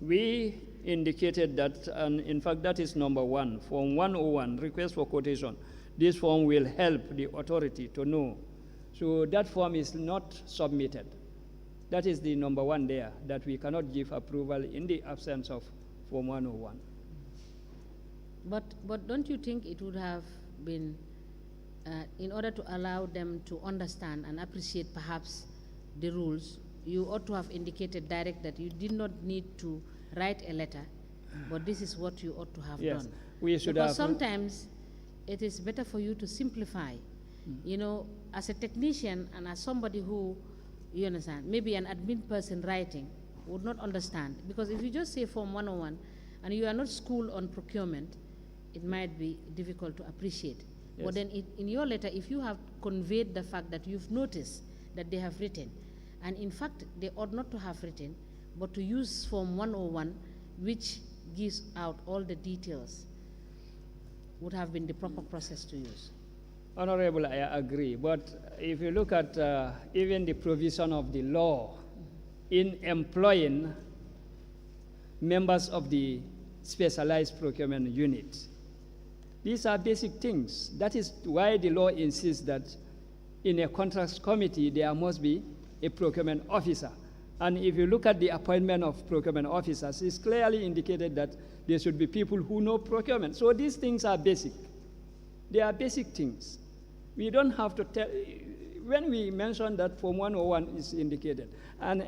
We indicated that, and in fact, that is number one, Form 101, request for quotation. This form will help the authority to know. So that form is not submitted. That is the number one there, that we cannot give approval in the absence of Form 101. But don't you think it would have been, in order to allow them to understand and appreciate perhaps the rules, you ought to have indicated direct that you did not need to write a letter, but this is what you ought to have Yes, done. we should Because have. sometimes it is better for you to simplify. You know, as a technician and as somebody who, you understand, maybe an admin person writing would not understand. Because if you just say Form 101 and you are not schooled on procurement, it might be difficult to appreciate. Yes. But then in your letter, if you have conveyed the fact that you've noticed that they have written, and in fact they ought not to have written, but to use Form 101, which gives out all the details, would have been the proper process to use. Honorable, I agree. But if you look at even the provision of the law in employing members of the specialized procurement unit, these are basic things. That is why the law insists that in a contracts committee there must be a procurement officer. And if you look at the appointment of procurement officers, it's clearly indicated that there should be people who know procurement. So these things are basic. They are basic things. We don't have to tell, when we mention that Form 101 is indicated, and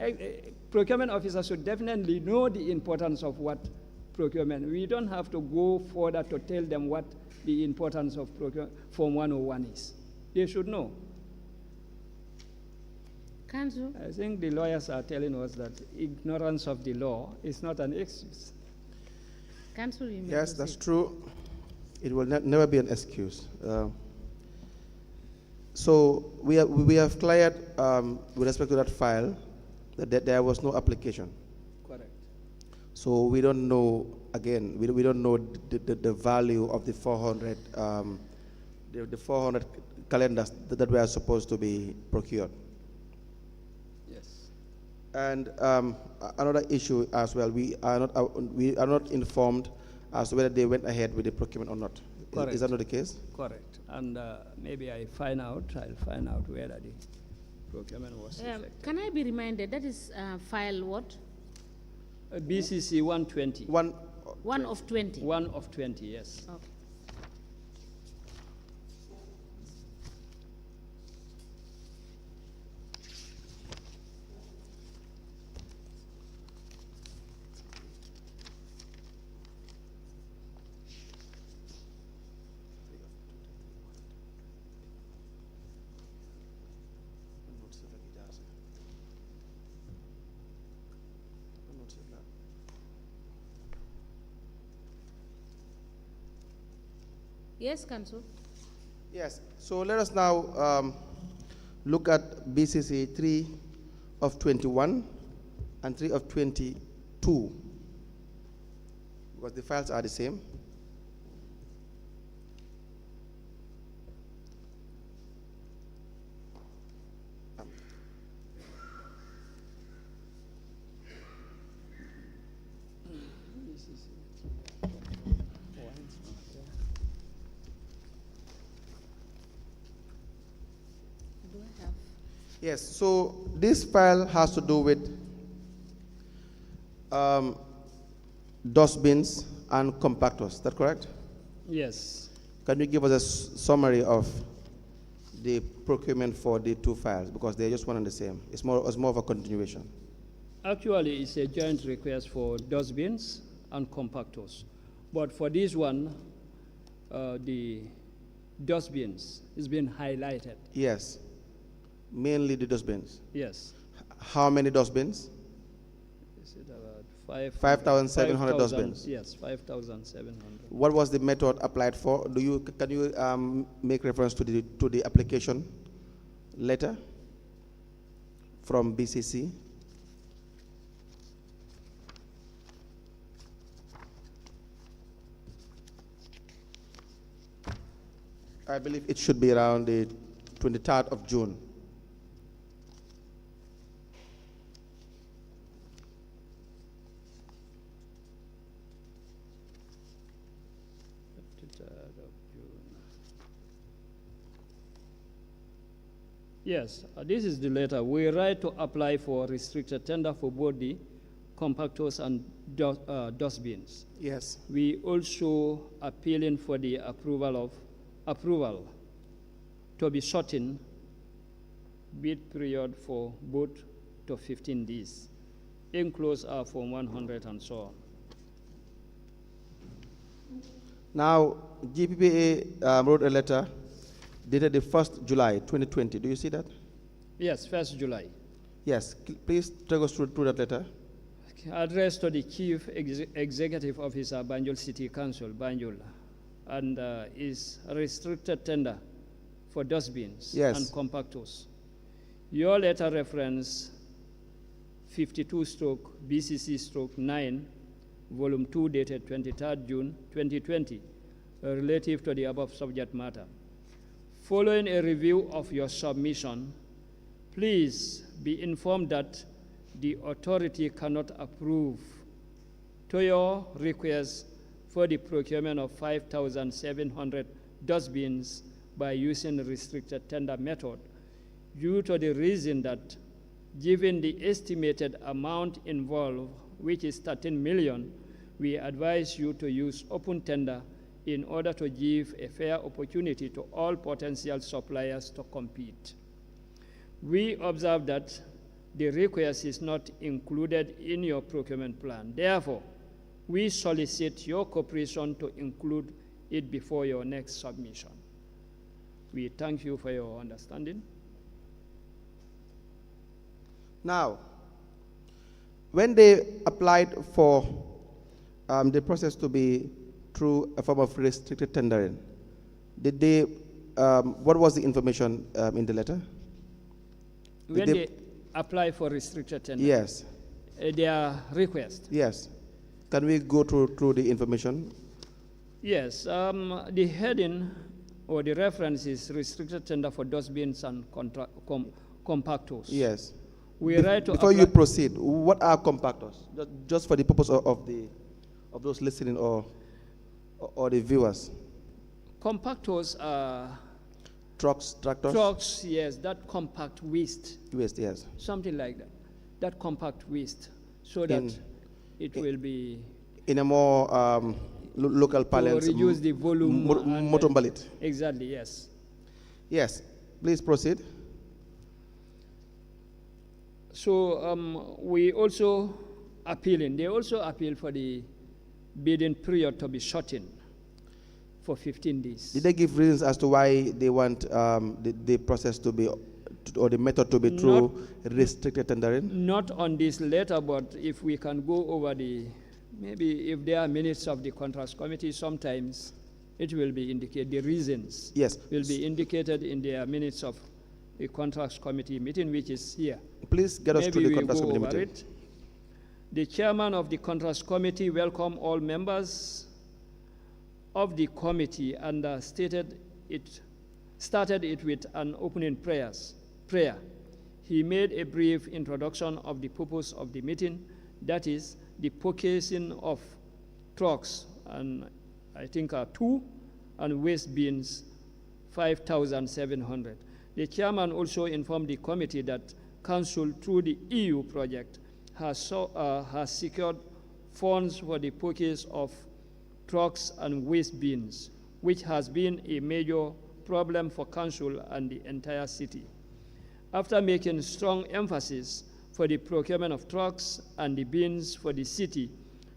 procurement officers should definitely know the importance of what procurement. We don't have to go further to tell them what the importance of Form 101 is. They should know. Council, I think the lawyers are telling us that ignorance of the law is not an excuse. Council, you may Yes, that's proceed. true. It will never be an excuse. So we have cleared, with respect to that file, that there was no application. Correct. So we don't know, again, we don't know the value of the 400, the 400 calendars that were supposed to be procured. Yes. And another issue as well, we are not informed as to whether they went ahead with the procurement or not. Is that not the case? Correct. And maybe I'll find out whether the procurement was effective. Can I be reminded, that is file what? BCC 120. One of 20. 1 of 20, yes. Okay. Yes, Council. Yes. So let us now look at BCC 3 of 21 and 3 of 22, because the files are the same. Do I have? Yes, so this file has to do with dustbins and compactors. Is that correct? Yes. Can you give us a summary of the procurement for the two files, because they're just one and the same? It's more of a continuation. Actually, it's a joint request for dustbins and compactors. But for this one, the dustbins is being highlighted. Yes, mainly the dustbins. Yes. How many dustbins? Is it about 5,700 dustbins. Yes, 5,700. What was the method applied for? Can you make reference to the application letter from BCC? I believe it should be around the 23rd of June. Yes, this is the letter. We write to apply for restricted tender for both the compactors and dustbins. Yes. We also appealing for the approval to be shortened bid period for both to 15 days. Enclosed are from 100 and so on. Now, GPPA wrote a letter dated the 1st July 2020. Do you see that? Yes, 1st July. Yes. Please take us through that letter. Addressed to the Chief Executive Officer, Banjul City Council, Banjul, and is restricted tender for dustbins Yes. and compactors. Your letter reference 52/BCC/9, volume 2, dated 23rd June 2020, relative to the above subject matter. Following a review of your submission, please be informed that the authority cannot approve to your request for the procurement of 5,700 dustbins by using the restricted tender method, due to the reason that, given the estimated amount involved, which is 13 million, we advise you to use open tender in order to give a fair opportunity to all potential suppliers to compete. We observe that the request is not included in your procurement plan. Therefore, we solicit your cooperation to include it before your next submission. We thank you for your understanding. Now, when they applied for the process to be through a form of restricted tendering, did they, what was the information in the letter? When they apply for restricted tender, Yes, their request. yes. Can we go through the information? Yes, the heading or the reference is restricted tender for dustbins and compactors. Yes. We write to Before you apply- proceed, what are compactors? Just for the purpose of those listening or the viewers. Compactors are Trucks, tractors? trucks, yes, that compact waste, Waste, yes. something like that. That compact waste, so that it will be In a more local to parlance. reduce the volume. and- Motombalit. Exactly, yes. Yes. Please proceed. So we also appealing. They also appeal for the bidding period to be shortened for 15 days. Did they give reasons as to why they want the process to be, or the method to be through restricted tendering? Not on this letter, but if we can go over the, maybe if there are minutes of the contracts committee, sometimes it will be indicated, the reasons Yes. will be indicated in the minutes of the contracts committee meeting, which is here. Please get us to Maybe the we contracts go committee over meeting. it. The chairman of the contracts committee welcomed all members of the committee and started it with an opening prayer. He made a brief introduction of the purpose of the meeting, that is, the purchasing of trucks, and I think 2, and waste bins, 5,700. The chairman also informed the committee that Council, through the EU project, has secured funds for the purchase of trucks and waste bins, which has been a major problem for Council and the entire city. After making strong emphasis for the procurement of trucks and the bins for the city,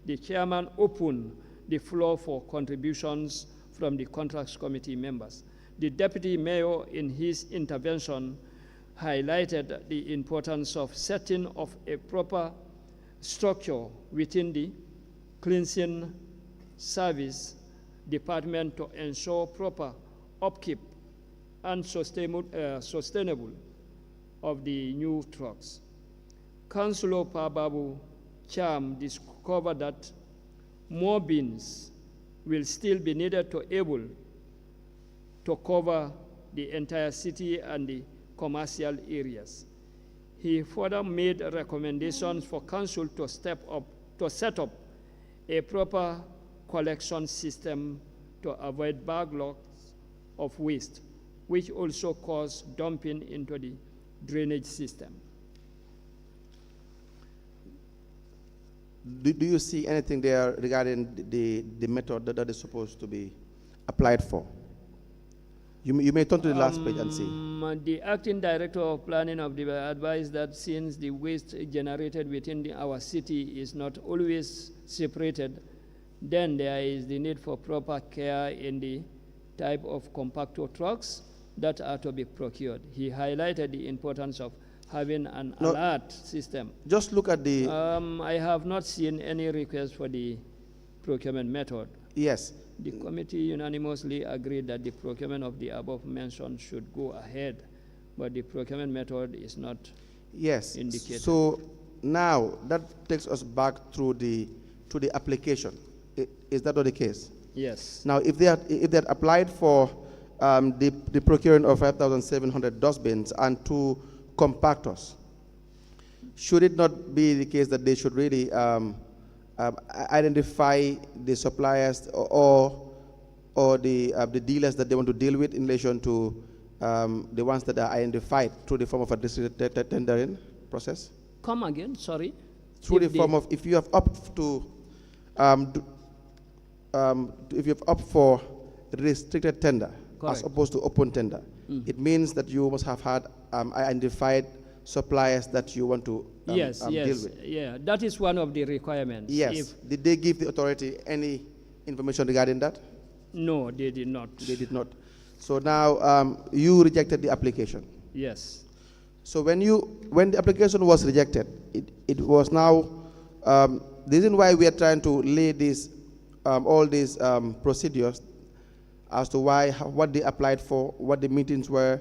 the chairman opened the floor for contributions from the contracts committee members. The deputy mayor, in his intervention, highlighted the importance of setting of a proper structure within the cleansing service department to ensure proper upkeep and sustainable of the new trucks. Councillor Pababu Cham discovered that more bins will still be needed to able to cover the entire city and the commercial areas. He further made recommendations for Council to set up a proper collection system to avoid backlogs of waste, which also cause dumping into the drainage system. Do you see anything there regarding the method that is supposed to be applied for? You may turn to the last page and see. The acting director of planning of the advised that since the waste generated within our city is not always separated, then there is the need for proper care in the type of compactor trucks that are to be procured. He highlighted the importance of having an alert system. Just look at the... I have not seen any request for the procurement method. Yes. The committee unanimously agreed that the procurement of the above mentioned should go ahead, but the procurement method is not indicated. So now that takes us back to the application. Is that not the case? Yes. Now, if they had applied for the procuring of 5,700 dustbins and 2 compactors, should it not be the case that they should really identify the suppliers or the dealers that they want to deal with in relation to the ones that are identified through the form of a distributed tendering process? Come again, sorry. Through the form of, if you have opted to, if you have opted for restricted tender as opposed to open tender, it means that you must have had identified suppliers that you want to deal with. Yeah, that is one of the requirements. Yes. Did they give the authority any information regarding that? No, they did not. They did not. So now you rejected the application. Yes. So when the application was rejected, it was now the reason why we are trying to lay this all these procedures as to what they applied for, what the meetings were,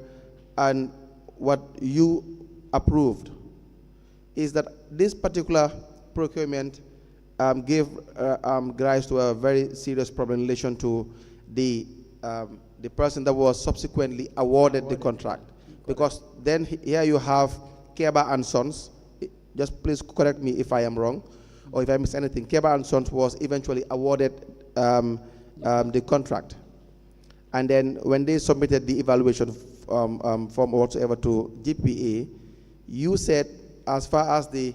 and what you approved, is that this particular procurement gave rise to a very serious problem in relation to the person that was subsequently awarded the contract. Because then here you have Keba and Sons. Just please correct me if I am wrong, or if I miss anything. Keba and Sons was eventually awarded the contract. And then when they submitted the evaluation form whatsoever to GPA, you said, as far as the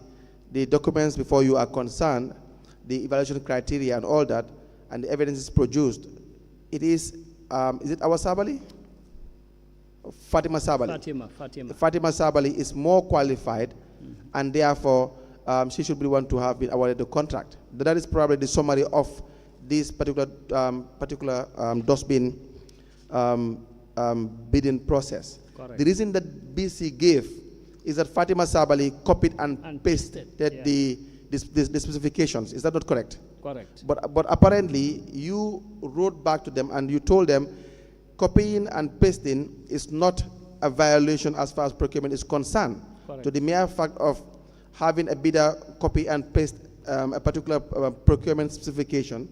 documents before you are concerned, the evaluation criteria and all that, and the evidence is produced, it is it our Sabali? Fatima Sabali. Fatima Sabali is more qualified, and therefore she should be the one to have been awarded the contract. That is probably the summary of this particular dustbin bidding process. Correct. The reason that BC gave is that Fatima Sabali copied and pasted the specifications. Is that not correct? Correct. But apparently you wrote back to them and you told them copying and pasting is not a violation as far as procurement is concerned. Correct. To the mere fact of having a bidder copy and paste a particular procurement specification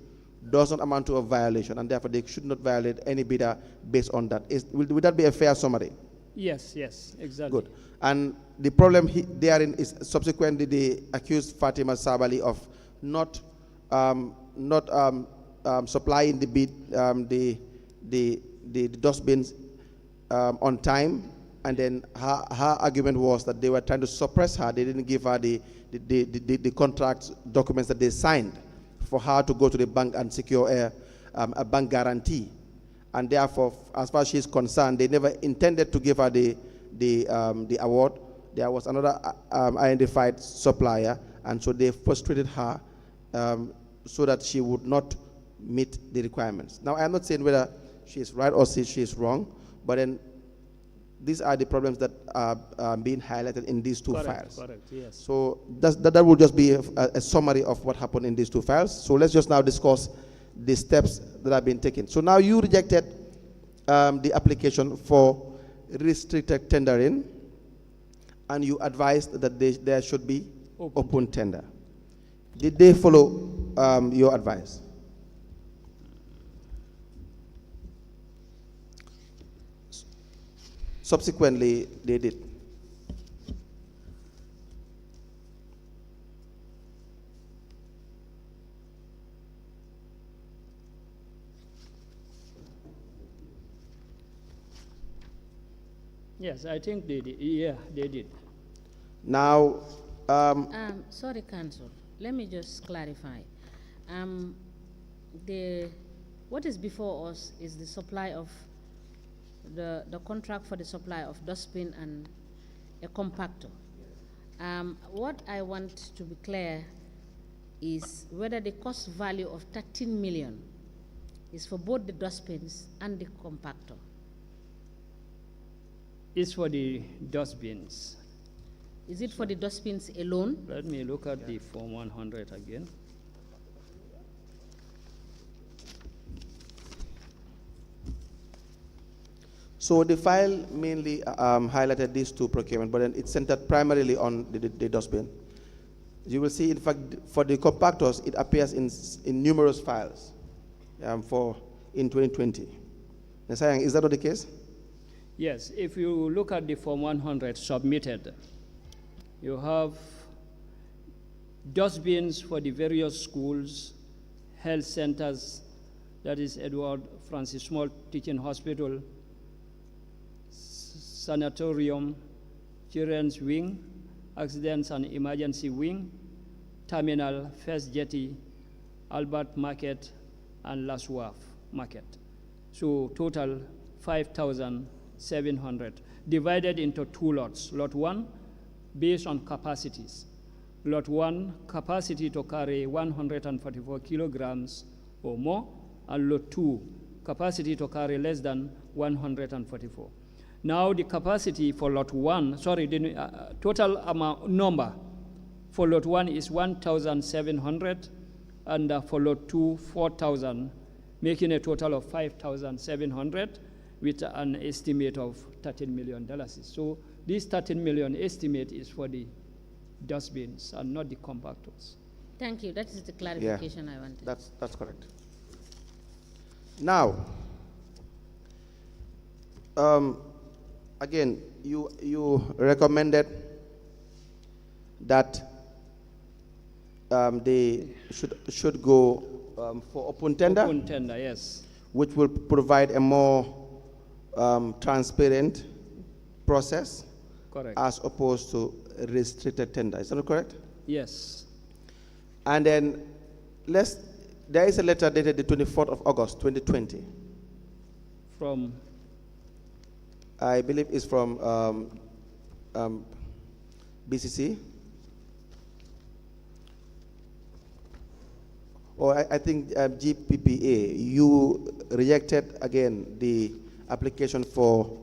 does not amount to a violation, and therefore they should not violate any bidder based on that. Would that be a fair summary? Yes, exactly. Good. And the problem therein is subsequently they accused Fatima Sabali of not supplying the bid the dustbins on time, and then her argument was that they were trying to suppress her. They didn't give her the contract documents that they signed for her to go to the bank and secure a bank guarantee. And therefore, as far as she's concerned, they never intended to give her the award. There was another identified supplier, and so they frustrated her so that she would not meet the requirements. Now, I'm not saying whether she is right or she is wrong, but then these are the problems that are being highlighted in these two files. Correct, yes. So that will just be a summary of what happened in these two files. So let's just now discuss the steps that have been taken. So now you rejected the application for restricted tendering, and you advised that there should be open tender. Did they follow your advice? Subsequently, they did. Yes, I think they did. Yeah, they did. Now, Sorry, Council. Let me just clarify. What is before us is the supply of the contract for the supply of dustbin and a compactor. What I want to be clear is whether the cost value of 13 million is for both the dustbins and the compactor. It's for the dustbins. Is it for the dustbins alone? Let me look at the Form 100 again. so the file mainly highlighted these two procurement, but then it centered primarily on the dustbin. You will see, in fact, for the compactors, it appears in numerous files in 2020. Nasayang, is that not the case? Yes, if you look at the Form 100 submitted, you have dustbins for the various schools, health centers, that is Edward Francis Small Teaching Hospital, sanatorium, children's wing, accidents and emergency wing, terminal, First Jetty, Albert Market, and Las Wharf Market. So total 5,700, divided into two lots. Lot 1, based on capacities. Lot 1, capacity to carry 144 kilograms or more, and Lot 2, capacity to carry less than 144. Now the capacity for lot 1, sorry, the total amount number for lot 1 is 1,700, and for lot 2, 4,000, making a total of 5,700 with an estimate of $13 million. So this $13 million estimate is for the dustbins and not the compactors. Thank you. That is the clarification I wanted. That's correct. Now, again, you recommended that they should go for open tender. Open tender, yes. Which will provide a more transparent process. Correct. As opposed to restricted tender. Is that correct? Yes. And then there is a letter dated the 24th of August, 2020. From? I believe it's from BCC. Or I think GPPA. You rejected again the application for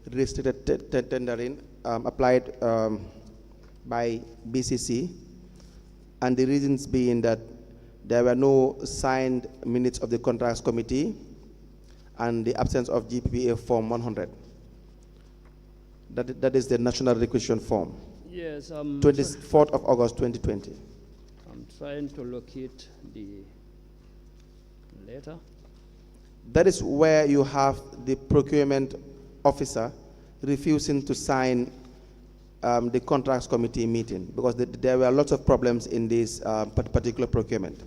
restricted tendering applied by BCC, and the reasons being that there were no signed minutes of the contracts committee and the absence of GPPA form 100. That is the national requisition form. Yes. 24th of August 2020. I'm trying to locate the letter. That is where you have the procurement officer refusing to sign the contracts committee meeting because there were lots of problems in this particular procurement.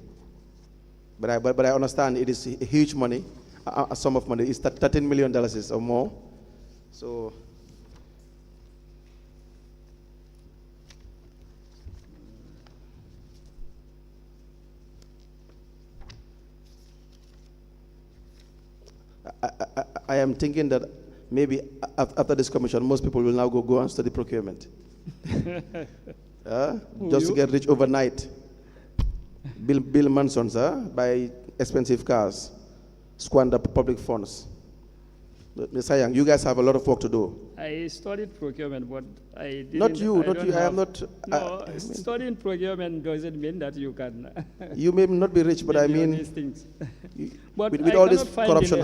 But I understand it is a huge money, a sum of money. It's $13 million or more. So. I am thinking that maybe after this commission, most people will now go and study procurement. Just to get rich overnight. Bill Mansons, buy expensive cars, squander public funds. Mr. Young, you guys have a lot of work to do. I studied procurement, but I didn't. Not you. I am not. No, studying procurement doesn't mean that you can. You may not be rich, but I mean, these things. But with all this corruption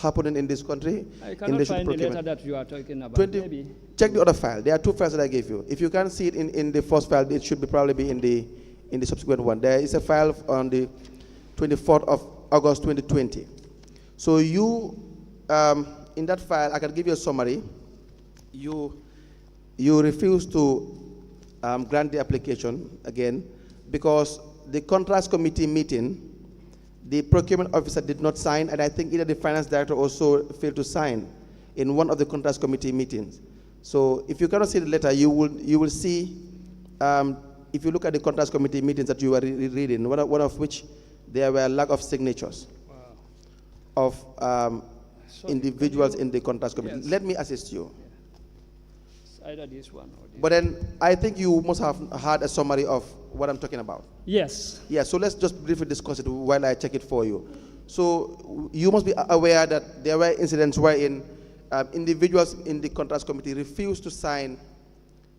happening in this country, I cannot find the letter that you are talking about. Maybe. Check the other file. There are two files that I gave you. If you can't see it in the first file, it should probably be in the subsequent one. There is a file on the 24th of August 2020. So you. In that file, I can give you a summary. You refuse to grant the application again because the contracts committee meeting, the procurement officer did not sign, and I think either the finance director also failed to sign in one of the contracts committee meetings. So if you cannot see the letter, you will see, if you look at the contracts committee meetings that you were reading, one of which there were lack of signatures of individuals in the contracts committee. Yes. Let me assist you. It's either this one or this. But then I think you must have had a summary of what I'm talking about. Yes. Yeah, so let's just briefly discuss it while I check it for you. So you must be aware that there were incidents wherein individuals in the contracts committee refused to sign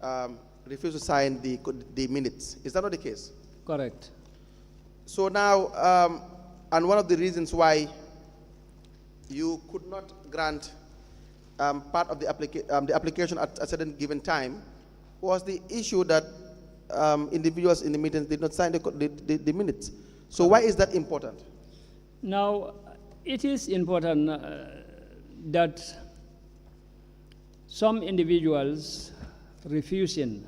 the minutes. Is that not the case? Correct. So now, and one of the reasons why you could not grant part of the application at a certain given time was the issue that individuals in the meetings did not sign the minutes. So why is that important? Now, it is important that some individuals refusing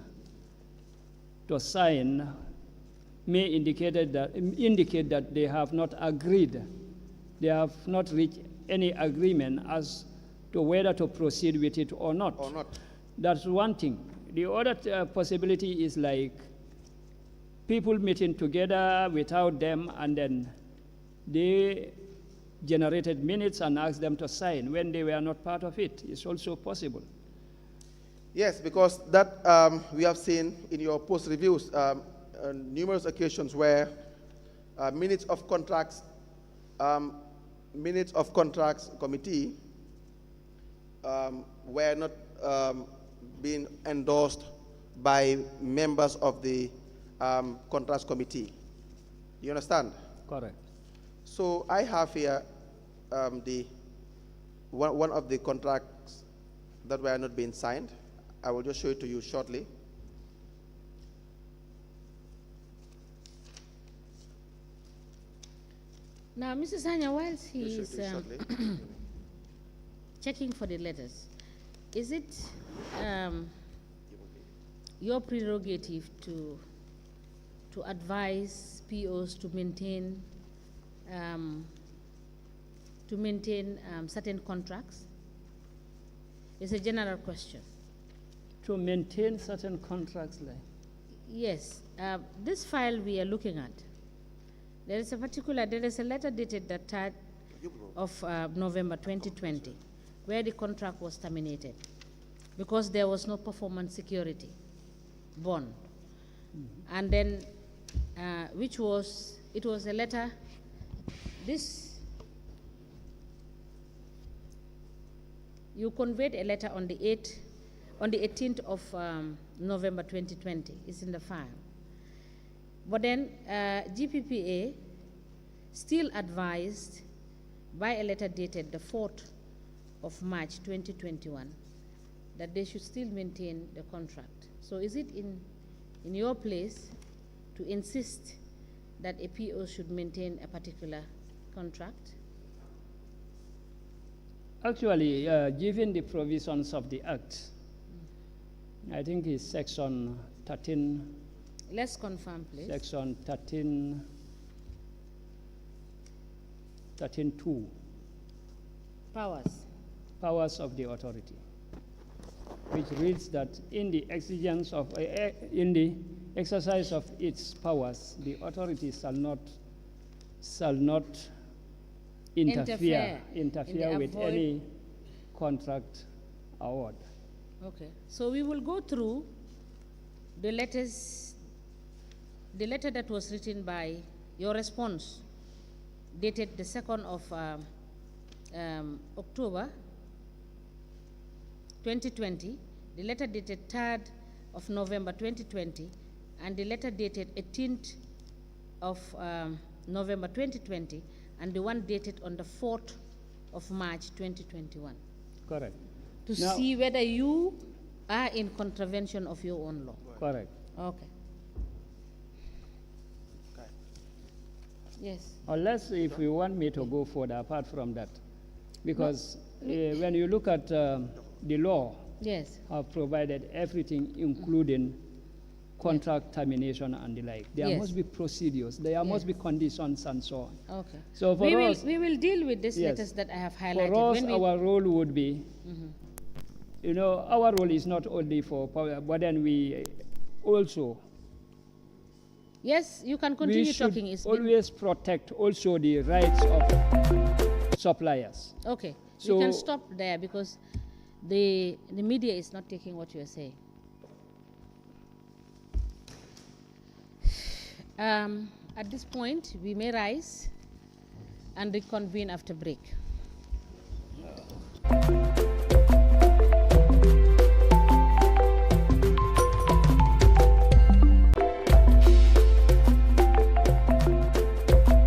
to sign may indicate that they have not agreed, they have not reached any agreement as to whether to proceed with it or not. That's one thing. The other possibility is like people meeting together without them, and then they generated minutes and asked them to sign when they were not part of it. It's also possible. Yes, because that we have seen in your post reviews numerous occasions where minutes of contracts committee were not being endorsed by members of the contracts committee. You understand? Correct. So I have here the one of the contracts that were not being signed. I will just show it to you shortly. Now, Mrs. Hanya, whilst he Just is show it to you shortly. checking for the letters, is it your prerogative to advise POs to maintain certain contracts? It's a general question. To maintain certain contracts, like Yes, this file we are looking at, there is a letter dated the 3rd of November 2020, where the contract was terminated because there was no performance security bond. And then, it was a letter, you conveyed a letter on the 18th of November 2020. It's in the file. But then GPPA still advised by a letter dated the 4th of March 2021 that they should still maintain the contract. So is it in your place to insist that a PO should maintain a particular contract? actually, given the provisions of the Act, I think it's section 13. Let's confirm, please. Section 13(2), Powers. powers of the authority, which reads that in the exercise of its powers, the authority shall not interfere with any contract award. Okay, so we will go through the letters, the letter that was written by your response, dated the 2nd of October 2020, the letter dated 3rd of November 2020, and the letter dated 18th of November 2020, and the one dated on the 4th of March 2021. Correct. To Now- see whether you are in contravention of your own law. Correct. Okay. Yes. Unless if you want me to go further apart from that, because when you look at the law, Yes. have provided everything, including contract termination and the like. There Yes. must be procedures, there must be conditions and so on. Okay. So for us, we will deal with these Yes. letters that I have highlighted. for us, when we, our role would be, our role is not only for power, but then we also, yes, you can we continue should talking. It's always protect also the rights of suppliers. okay. So- We can stop there because the media is not taking what you are saying. At this point, we may rise and reconvene after break.